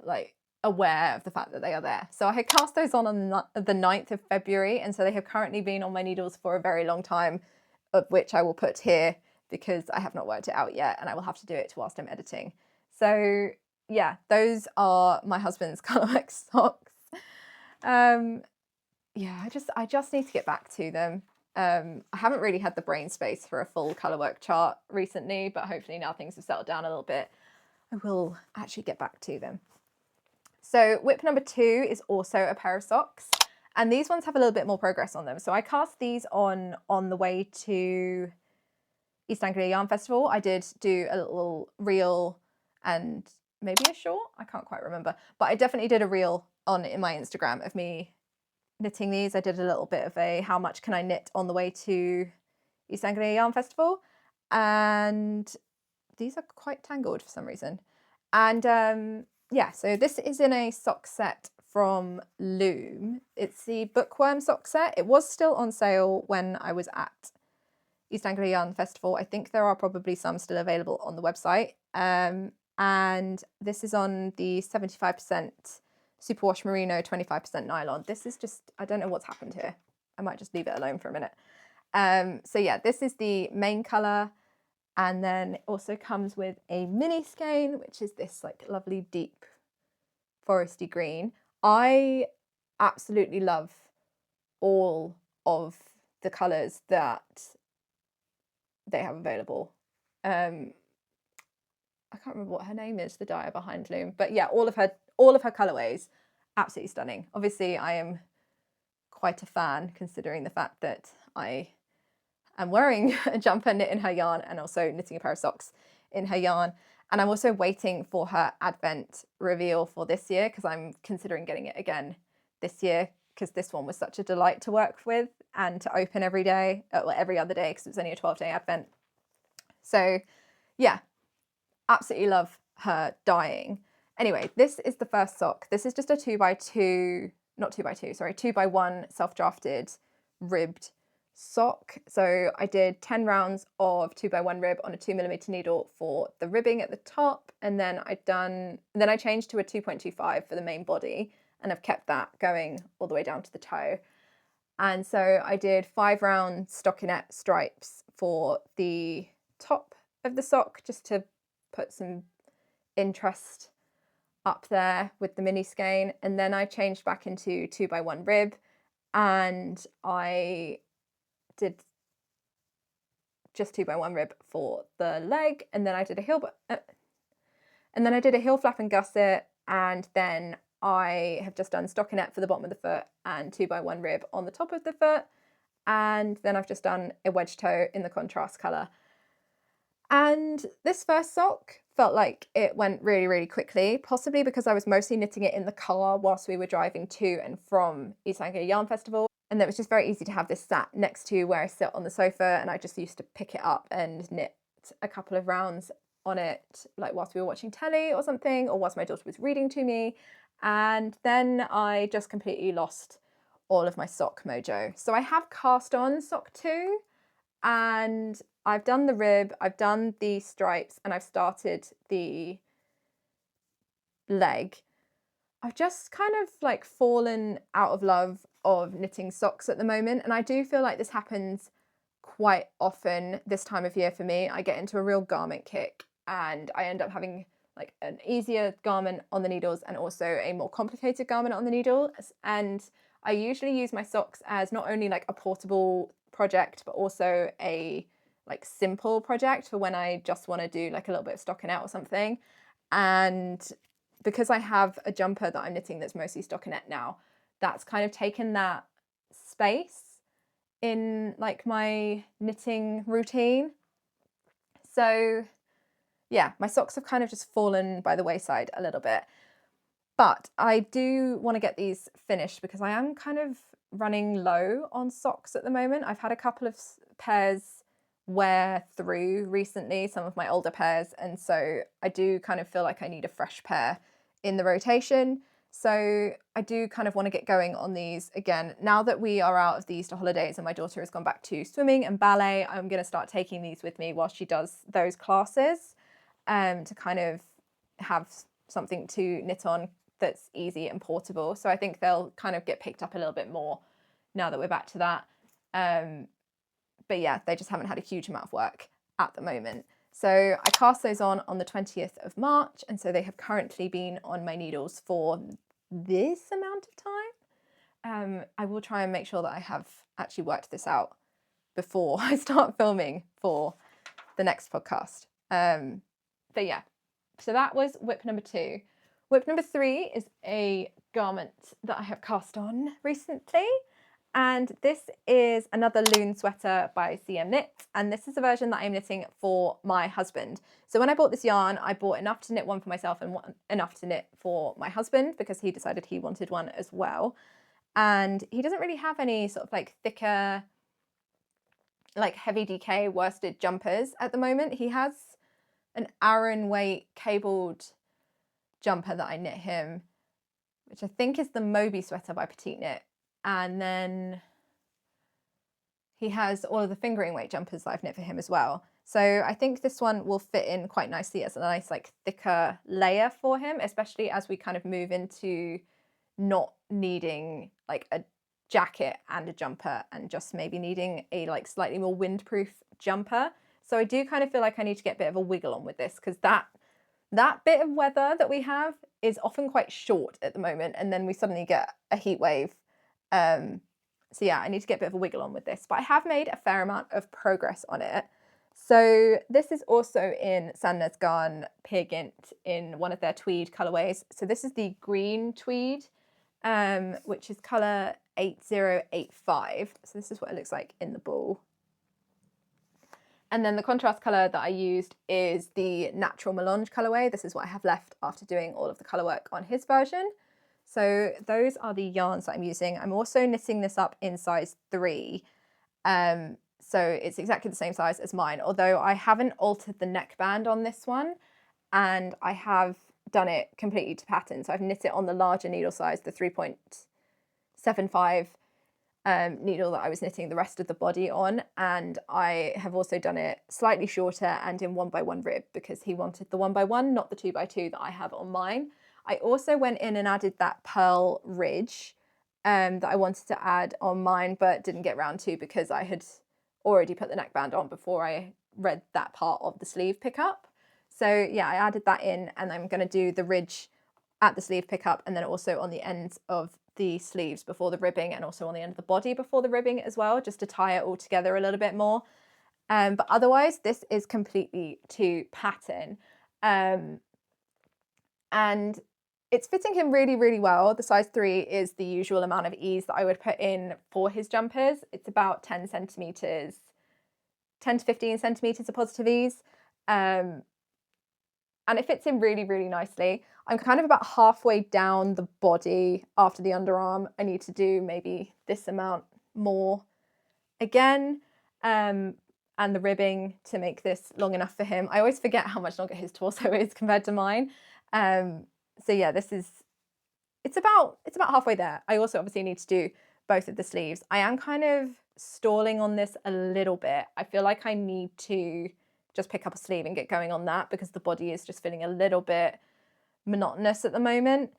like aware of the fact that they are there. So I had cast those on the 9th of February, and so they have currently been on my needles for a very long time, of which I will put here because I have not worked it out yet and I will have to do it whilst I'm editing. So yeah, those are my husband's colourwork socks. Yeah, I just need to get back to them. I haven't really had the brain space for a full colourwork chart recently, but hopefully now things have settled down a little bit, I will actually get back to them. So whip number 2 is also a pair of socks, and these ones have a little bit more progress on them. So I cast these on the way to East Anglia Yarn Festival. I did do a little reel and maybe a short, I can't quite remember, but I definitely did a reel in my Instagram of me knitting these. I did a little bit of a how much can I knit on the way to East Anglia Yarn Festival, and these are quite tangled for some reason. And yeah, so this is in a sock set from Loom. It's the Bookworm sock set. It was still on sale when I was at East Anglia Yarn Festival. I think there are probably some still available on the website. And this is on the 75% superwash merino, 25% nylon. This is just, I don't know what's happened here. I might just leave it alone for a minute. So yeah, this is the main colour. And then it also comes with a mini skein, which is this like lovely deep foresty green. I absolutely love all of the colours that they have available. I can't remember what her name is, the dyer behind Loom, but yeah, all of her colourways, absolutely stunning. Obviously, I am quite a fan, considering the fact that I am wearing a jumper knit in her yarn and also knitting a pair of socks in her yarn. And I'm also waiting for her Advent reveal for this year, because I'm considering getting it again this year, because this one was such a delight to work with and to open every day, well, every other day, because it was only a 12-day Advent. So yeah, absolutely love her dyeing. Anyway, this is the first sock. This is just a 2x2, not 2x2, sorry, 2x1 self-drafted ribbed sock. So I did 10 rounds of 2x1 rib on a 2mm needle for the ribbing at the top, and then I changed to a 2.25 for the main body, and I've kept that going all the way down to the toe. And so I did 5 round stockinette stripes for the top of the sock, just to put some interest up there with the mini skein. And then I changed back into 2x1 rib, and I did just 2x1 rib for the leg, and then I did a heel flap and gusset, and then I have just done stockinette for the bottom of the foot and 2x1 rib on the top of the foot, and then I've just done a wedge toe in the contrast colour. And this first sock felt like it went really, really quickly, possibly because I was mostly knitting it in the car whilst we were driving to and from East Anglia Yarn Festival. And it was just very easy to have this sat next to where I sit on the sofa, and I just used to pick it up and knit a couple of rounds on it, like whilst we were watching telly or something, or whilst my daughter was reading to me. And then I just completely lost all of my sock mojo. So I have cast on sock 2, and I've done the rib, I've done the stripes, and I've started the leg. I've just kind of like fallen out of love of knitting socks at the moment, and I do feel like this happens quite often this time of year for me. I get into a real garment kick, and I end up having like an easier garment on the needles and also a more complicated garment on the needles. And I usually use my socks as not only like a portable project, but also a like simple project for when I just want to do like a little bit of stocking out or something. And because I have a jumper that I'm knitting that's mostly stockinette now, that's kind of taken that space in like my knitting routine. So yeah, my socks have kind of just fallen by the wayside a little bit. But I do want to get these finished because I am kind of running low on socks at the moment. I've had a couple of pairs wear through recently, some of my older pairs, and so I do kind of feel like I need a fresh pair in the rotation. So I do kind of want to get going on these again. Now that we are out of the Easter holidays and my daughter has gone back to swimming and ballet, I'm going to start taking these with me while she does those classes, to kind of have something to knit on that's easy and portable. So I think they'll kind of get picked up a little bit more now that we're back to that. But yeah, they just haven't had a huge amount of work at the moment. So I cast those on the 20th of March, and so they have currently been on my needles for this amount of time. I will try and make sure that I have actually worked this out before I start filming for the next podcast. But yeah, so that was whip number 2. Whip number 3 is a garment that I have cast on recently. And this is another Loon Sweater by CM Knits, and this is a version that I'm knitting for my husband. So when I bought this yarn, I bought enough to knit one for myself and enough to knit for my husband because he decided he wanted one as well. And he doesn't really have any sort of like thicker, like heavy DK worsted jumpers at the moment. He has an Aran weight cabled jumper that I knit him, which I think is the Moby Sweater by Petite Knit. And then he has all of the fingering weight jumpers that I've knit for him as well. So I think this one will fit in quite nicely as a nice like thicker layer for him, especially as we kind of move into not needing like a jacket and a jumper and just maybe needing a like slightly more windproof jumper. So I do kind of feel like I need to get a bit of a wiggle on with this because that bit of weather that we have is often quite short at the moment, and then we suddenly get a heat wave. So yeah, I need to get a bit of a wiggle on with this, but I have made a fair amount of progress on it. So this is also in Sandnes Garn Peer in one of their tweed colorways. So this is the green tweed, which is color 8085. So this is what it looks like in the ball. And then the contrast colour that I used is the Natural Melange colourway. This is what I have left after doing all of the colour work on his version. So those are the yarns that I'm using. I'm also knitting this up in size 3. So it's exactly the same size as mine, although I haven't altered the neckband on this one, and I have done it completely to pattern. So I've knit it on the larger needle size, the 3.75 needle that I was knitting the rest of the body on, and I have also done it slightly shorter and in 1x1 rib because he wanted the 1x1, not the 2x2 that I have on mine. I also went in and added that pearl ridge that I wanted to add on mine but didn't get round to because I had already put the neckband on before I read that part of the sleeve pickup. So yeah, I added that in, and I'm going to do the ridge at the sleeve pickup and then also on the ends of the sleeves before the ribbing, and also on the end of the body before the ribbing as well, just to tie it all together a little bit more. But otherwise this is completely to pattern, and it's fitting him really, really well. The size 3 is the usual amount of ease that I would put in for his jumpers. It's about 10 centimetres, 10 to 15 centimetres of positive ease. And it fits in really, really nicely. I'm kind of about halfway down the body after the underarm. I need to do maybe this amount more again, and the ribbing to make this long enough for him. I always forget how much longer his torso is compared to mine. So yeah, it's about halfway there. I also obviously need to do both of the sleeves. I am kind of stalling on this a little bit. I feel like I need to just pick up a sleeve and get going on that because the body is just feeling a little bit monotonous at the moment.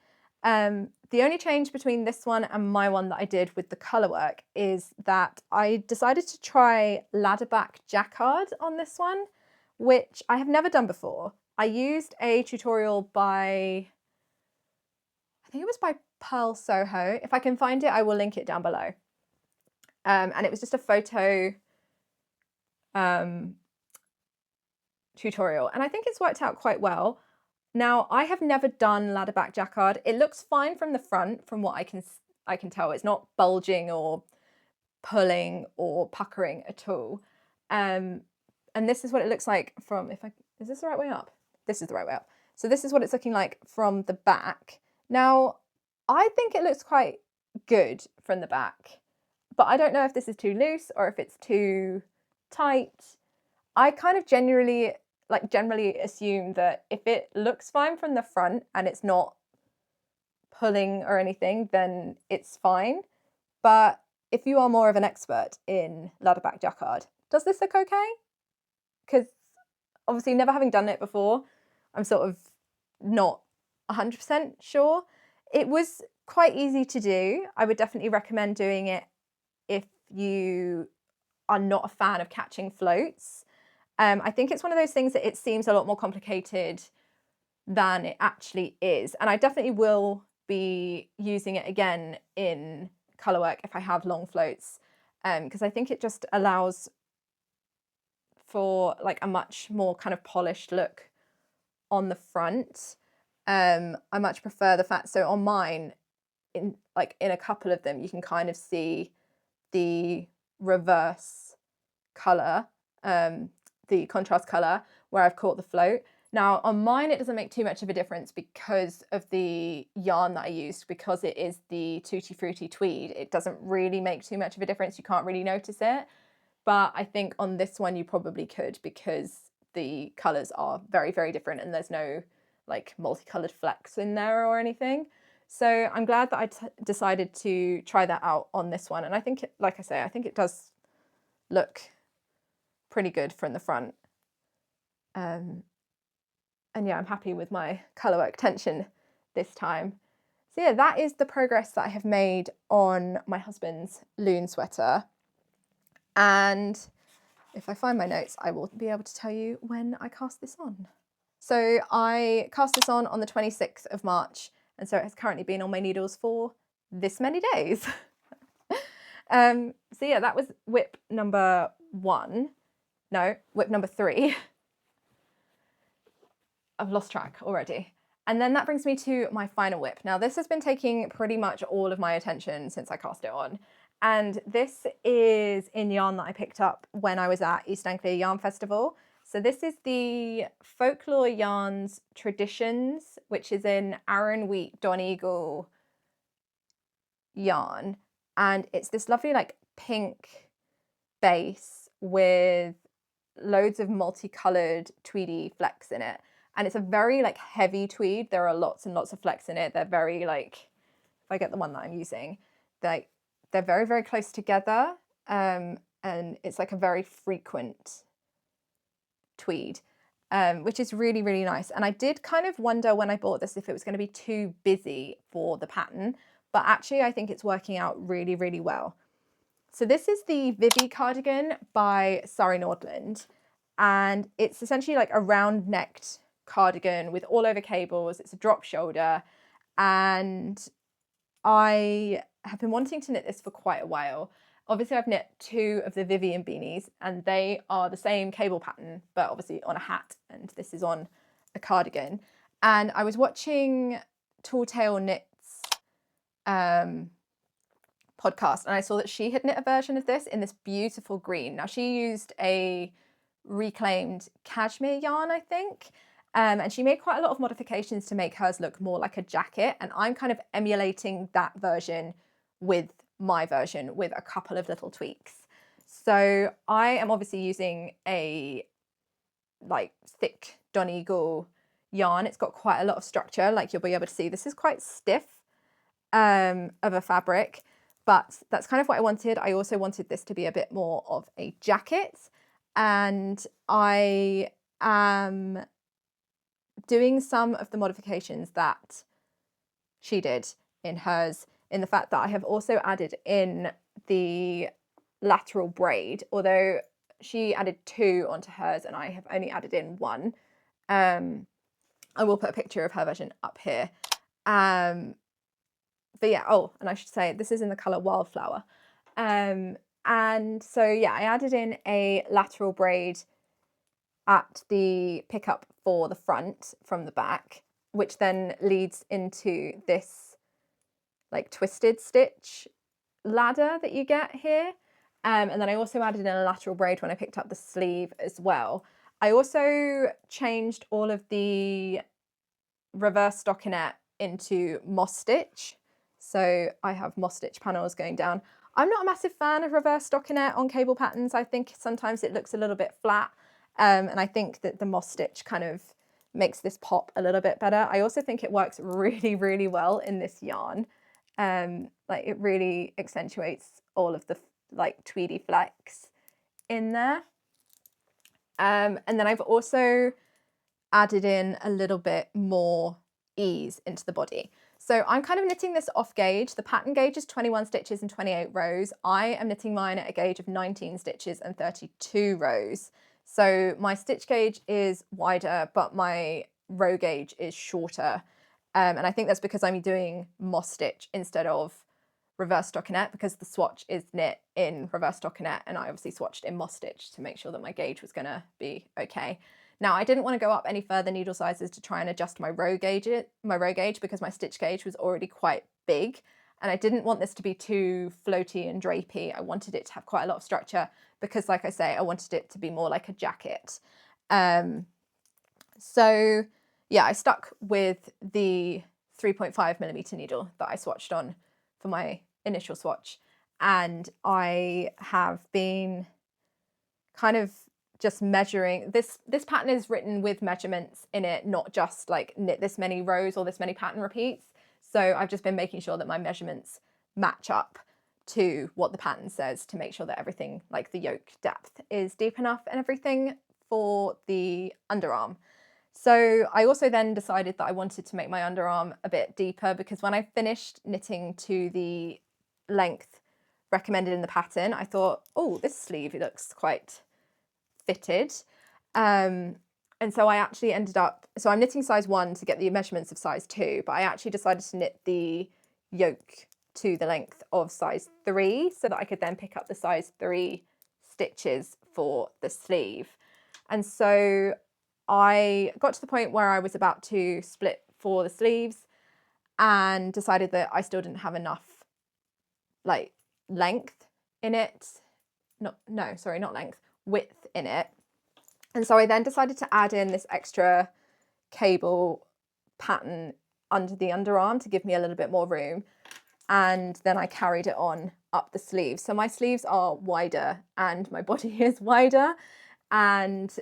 The only change between this one and my one that I did with the colour work is that I decided to try ladderback jacquard on this one, which I have never done before. I used a tutorial by, I think it was by Pearl Soho. If I can find it, I will link it down below. And it was just a photo tutorial, and I think it's worked out quite well. Now, I have never done ladderback jacquard. It looks fine from the front, from what I can tell. It's not bulging or pulling or puckering at all. And this is what it looks like from, is this the right way up? This is the right way up. So this is what it's looking like from the back. Now, I think it looks quite good from the back, but I don't know if this is too loose or if it's too tight. I kind of generally assume that if it looks fine from the front and it's not pulling or anything, then it's fine. But if you are more of an expert in ladderback jacquard, does this look okay? Because obviously never having done it before, I'm sort of not 100% sure. It was quite easy to do. I would definitely recommend doing it if you are not a fan of catching floats. I think it's one of those things that it seems a lot more complicated than it actually is. And I definitely will be using it again in colour work if I have long floats, because I think it just allows for like a much more kind of polished look on the front. I much prefer the fact, so on mine, in a couple of them, you can kind of see the reverse colour, the contrast colour where I've caught the float. Now on mine it doesn't make too much of a difference because of the yarn that I used, because it is the Tutti Frutti tweed. It doesn't really make too much of a difference, you can't really notice it. But I think on this one you probably could, because the colours are very, very different and there's no like multicoloured flecks in there or anything. So I'm glad that I decided to try that out on this one. And I think, like I say, I think it does look pretty good from the front. And yeah, I'm happy with my colourwork tension this time. So yeah, that is the progress that I have made on my husband's Loon Sweater. And if I find my notes, I will be able to tell you when I cast this on. So I cast this on the 26th of March, and so it has currently been on my needles for this many days. So yeah, that was whip number 1. No, whip number 3. I've lost track already. And then that brings me to my final whip. Now this has been taking pretty much all of my attention since I cast it on. And this is in yarn that I picked up when I was at East Anglia Yarn Festival. So this is the Folklore Yarns Traditions, which is in Arran Wheat Donegal yarn. And it's this lovely like pink base with loads of multicolored tweedy flecks in it. And it's a very like heavy tweed. There are lots and lots of flecks in it. They're very like, if I get the one that I'm using, they're very, very close together. And it's like a very frequent tweed, which is really, really nice. And I did kind of wonder when I bought this if it was going to be too busy for the pattern, but actually I think it's working out really, really well. So this is the Vivi Cardigan by Sari Nordland, and it's essentially like a round-necked cardigan with all over cables. It's a drop shoulder, and I have been wanting to knit this for quite a while. Obviously I've knit 2 of the Vivienne Beanies, and they are the same cable pattern, but obviously on a hat, and this is on a cardigan. And I was watching Tall Tale Knits podcast, and I saw that she had knit a version of this in this beautiful green. Now she used a reclaimed cashmere yarn, I think, and she made quite a lot of modifications to make hers look more like a jacket, and I'm kind of emulating that version with my version with a couple of little tweaks. So I am obviously using a like thick Donegal yarn. It's got quite a lot of structure, like you'll be able to see. This is quite stiff of a fabric, but that's kind of what I wanted. I also wanted this to be a bit more of a jacket, and I am doing some of the modifications that she did in hers, in the fact that I have also added in the lateral braid, although she added 2 onto hers and I have only added in 1. I will put a picture of her version up here. But yeah, oh, and I should say this is in the colour Wildflower. And so yeah, I added in a lateral braid at the pickup for the front from the back, which then leads into this like twisted stitch ladder that you get here. And then I also added in a lateral braid when I picked up the sleeve as well. I also changed all of the reverse stockinette into moss stitch. So I have moss stitch panels going down. I'm not a massive fan of reverse stockinette on cable patterns. I think sometimes it looks a little bit flat. And I think that the moss stitch kind of makes this pop a little bit better. I also think it works really, really well in this yarn. Like it really accentuates all of the like tweedy flecks in there. And then I've also added in a little bit more ease into the body. So I'm kind of knitting this off gauge. The pattern gauge is 21 stitches and 28 rows. I am knitting mine at a gauge of 19 stitches and 32 rows. So my stitch gauge is wider, but my row gauge is shorter. And I think that's because I'm doing moss stitch instead of reverse stockinette, because the swatch is knit in reverse stockinette and I obviously swatched in moss stitch to make sure that my gauge was going to be okay. Now I didn't want to go up any further needle sizes to try and adjust my row gauge because my stitch gauge was already quite big, and I didn't want this to be too floaty and drapey. I wanted it to have quite a lot of structure because, like I say, I wanted it to be more like a jacket. So yeah, I stuck with the 3.5mm needle that I swatched on for my initial swatch, and I have been kind of just measuring this pattern is written with measurements in it, not just like knit this many rows or this many pattern repeats. So I've just been making sure that my measurements match up to what the pattern says to make sure that everything, like the yoke depth, is deep enough and everything for the underarm. So I also then decided that I wanted to make my underarm a bit deeper, because when I finished knitting to the length recommended in the pattern, I thought, oh, this sleeve looks quite fitted. And so I actually ended up, so I'm knitting size 1 to get the measurements of size 2, but I actually decided to knit the yoke to the length of size 3 so that I could then pick up the size 3 stitches for the sleeve. And so I got to the point where I was about to split for the sleeves and decided that I still didn't have enough like length in it. Not length, width in it. And so I then decided to add in this extra cable pattern under the underarm to give me a little bit more room. And then I carried it on up the sleeves. So my sleeves are wider and my body is wider. And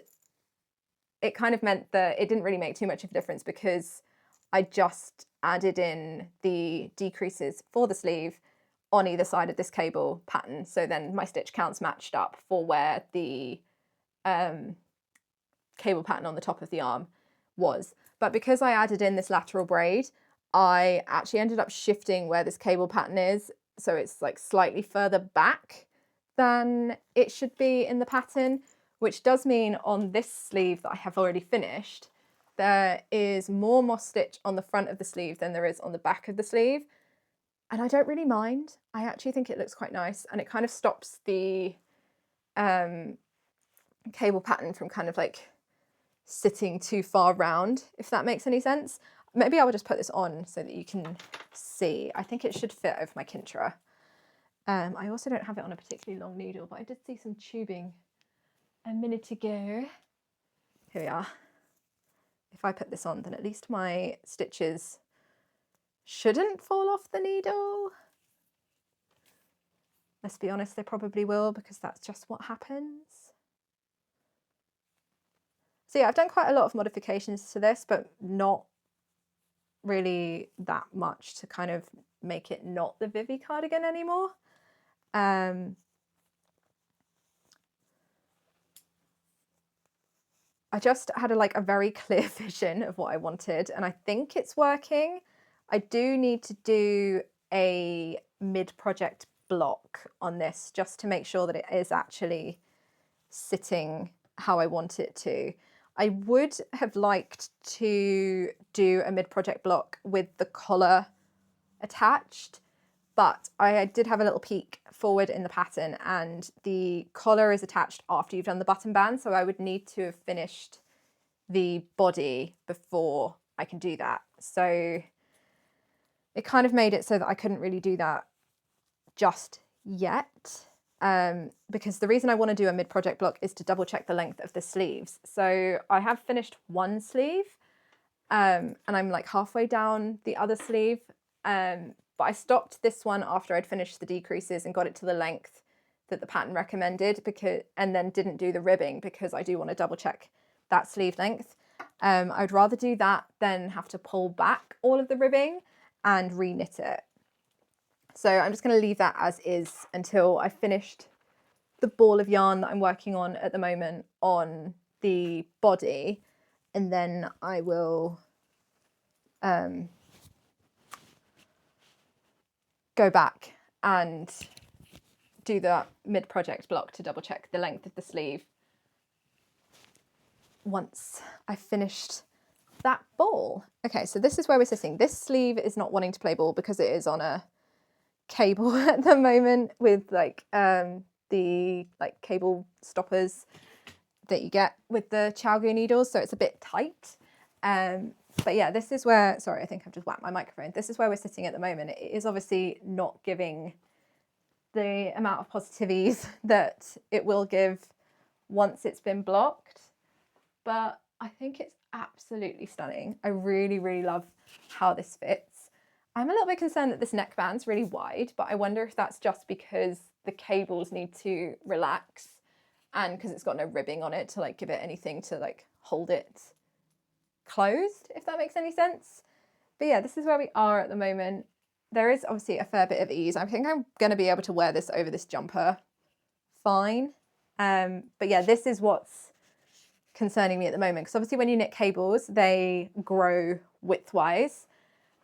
it kind of meant that it didn't really make too much of a difference because I just added in the decreases for the sleeve on either side of this cable pattern. So then my stitch counts matched up for where the cable pattern on the top of the arm was. But because I added in this lateral braid, I actually ended up shifting where this cable pattern is. So it's like slightly further back than it should be in the pattern, which does mean on this sleeve that I have already finished, there is more moss stitch on the front of the sleeve than there is on the back of the sleeve. And I don't really mind. I actually think it looks quite nice, and it kind of stops the cable pattern from kind of like sitting too far round, if that makes any sense. Maybe I will just put this on so that you can see. I think it should fit over my Kintra. I also don't have it on a particularly long needle, but I did see some tubing a minute ago. Here we are. If I put this on, then at least my stitches shouldn't fall off the needle. Let's be honest, they probably will, because that's just what happens. So yeah, I've done quite a lot of modifications to this, but not really that much to kind of make it not the Vivi cardigan anymore. I just had a very clear vision of what I wanted, and I think it's working. I do need to do a mid-project block on this just to make sure that it is actually sitting how I want it to. I would have liked to do a mid-project block with the collar attached, but I did have a little peek forward in the pattern, and the collar is attached after you've done the button band, so I would need to have finished the body before I can do that. So it kind of made it so that I couldn't really do that just yet, because the reason I want to do a mid-project block is to double check the length of the sleeves. So I have finished one sleeve, and I'm like halfway down the other sleeve, but I stopped this one after I'd finished the decreases and got it to the length that the pattern recommended, and then didn't do the ribbing because I do want to double check that sleeve length. I'd rather do that than have to pull back all of the ribbing and re-knit it. So I'm just going to leave that as is until I've finished the ball of yarn that I'm working on at the moment on the body, and then I will go back and do the mid-project block to double check the length of the sleeve once I've finished that ball. Okay, so this is where we're sitting. This sleeve is not wanting to play ball because it is on a cable at the moment with the cable stoppers that you get with the Chalgu needles, so it's a bit tight. But yeah, this is where, sorry, I think I've just whacked my microphone. This is where we're sitting at the moment. It is obviously not giving the amount of positivities that it will give once it's been blocked, but I think it's absolutely stunning. I really, really love how this fits. I'm a little bit concerned that this neckband's really wide, but I wonder if that's just because the cables need to relax and because it's got no ribbing on it to give it anything to hold it closed, if that makes any sense. But yeah, this is where we are at the moment. There is obviously a fair bit of ease. I think I'm going to be able to wear this over this jumper fine. But yeah, this is what's concerning me at the moment, because obviously when you knit cables, they grow widthwise.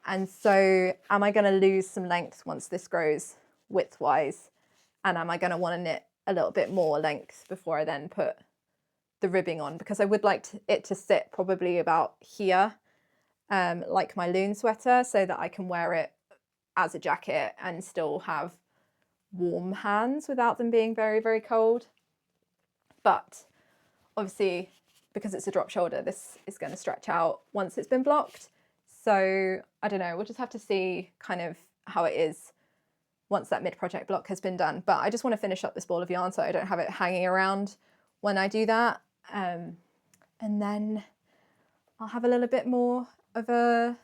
And so am I going to lose some length once this grows widthwise? And am I going to want to knit a little bit more length before I then put the ribbing on? Because I would like it to sit probably about here, like my Loon Sweater, so that I can wear it as a jacket and still have warm hands without them being very, very cold. But obviously, because it's a drop shoulder, this is going to stretch out once it's been blocked. So I don't know, we'll just have to see kind of how it is once that mid-project block has been done. But I just want to finish up this ball of yarn so I don't have it hanging around when I do that. And then I'll have a little bit more of a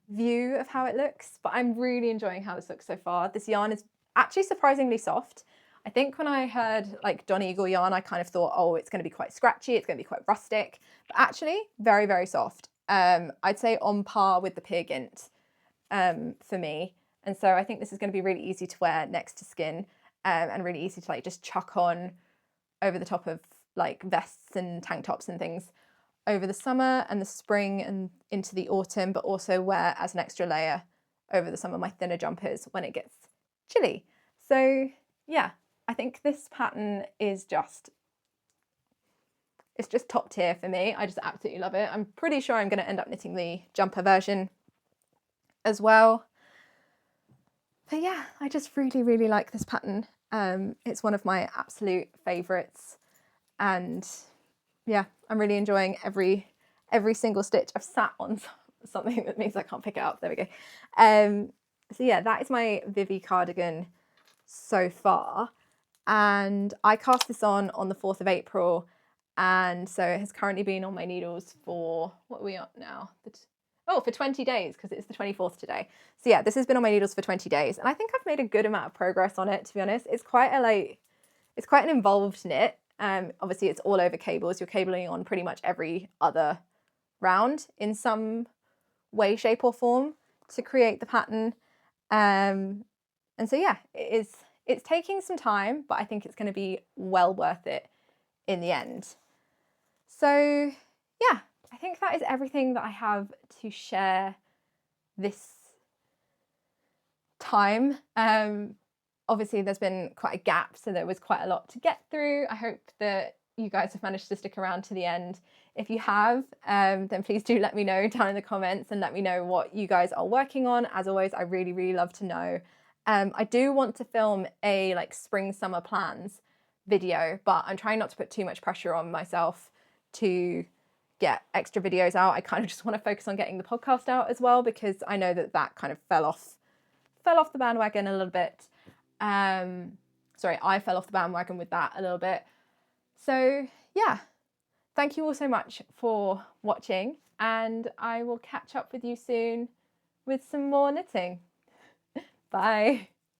view of how it looks. But I'm really enjoying how this looks so far. This yarn is actually surprisingly soft. I think when I heard Don Eagle yarn, I kind of thought, oh, it's going to be quite scratchy, it's going to be quite rustic. But actually, very, very soft. I'd say on par with the Peer Gynt for me. And so I think this is going to be really easy to wear next to skin, and really easy to just chuck on over the top of vests and tank tops and things over the summer and the spring and into the autumn, but also wear as an extra layer over the summer my thinner jumpers when it gets chilly. So yeah, I think this pattern is it's just top tier for me. I just absolutely love it. I'm pretty sure I'm going to end up knitting the jumper version as well. But yeah, I just really, really like this pattern. It's one of my absolute favourites, and yeah, I'm really enjoying every single stitch. I've sat on something that means I can't pick it up. There we go. So yeah, that is my Vivi cardigan so far, and I cast this on the 4th of April, and so it has currently been on my needles for, what are we on now? for 20 days because it's the 24th today. So yeah, this has been on my needles for 20 days and I think I've made a good amount of progress on it, to be honest. It's quite an involved knit. Obviously it's all over cables. You're cabling on pretty much every other round in some way, shape or form to create the pattern. And so yeah, it's taking some time, but I think it's going to be well worth it in the end. So yeah, I think that is everything that I have to share this time. Obviously there's been quite a gap, so there was quite a lot to get through. I hope that you guys have managed to stick around to the end. If you have, then please do let me know down in the comments and let me know what you guys are working on. As always, I really, really love to know. I do want to film a spring summer plans video, but I'm trying not to put too much pressure on myself to get extra videos out. I kind of just want to focus on getting the podcast out as well, because I know that kind of fell off the bandwagon a little bit. Sorry, I fell off the bandwagon with that a little bit. So yeah, thank you all so much for watching, and I will catch up with you soon with some more knitting. Bye.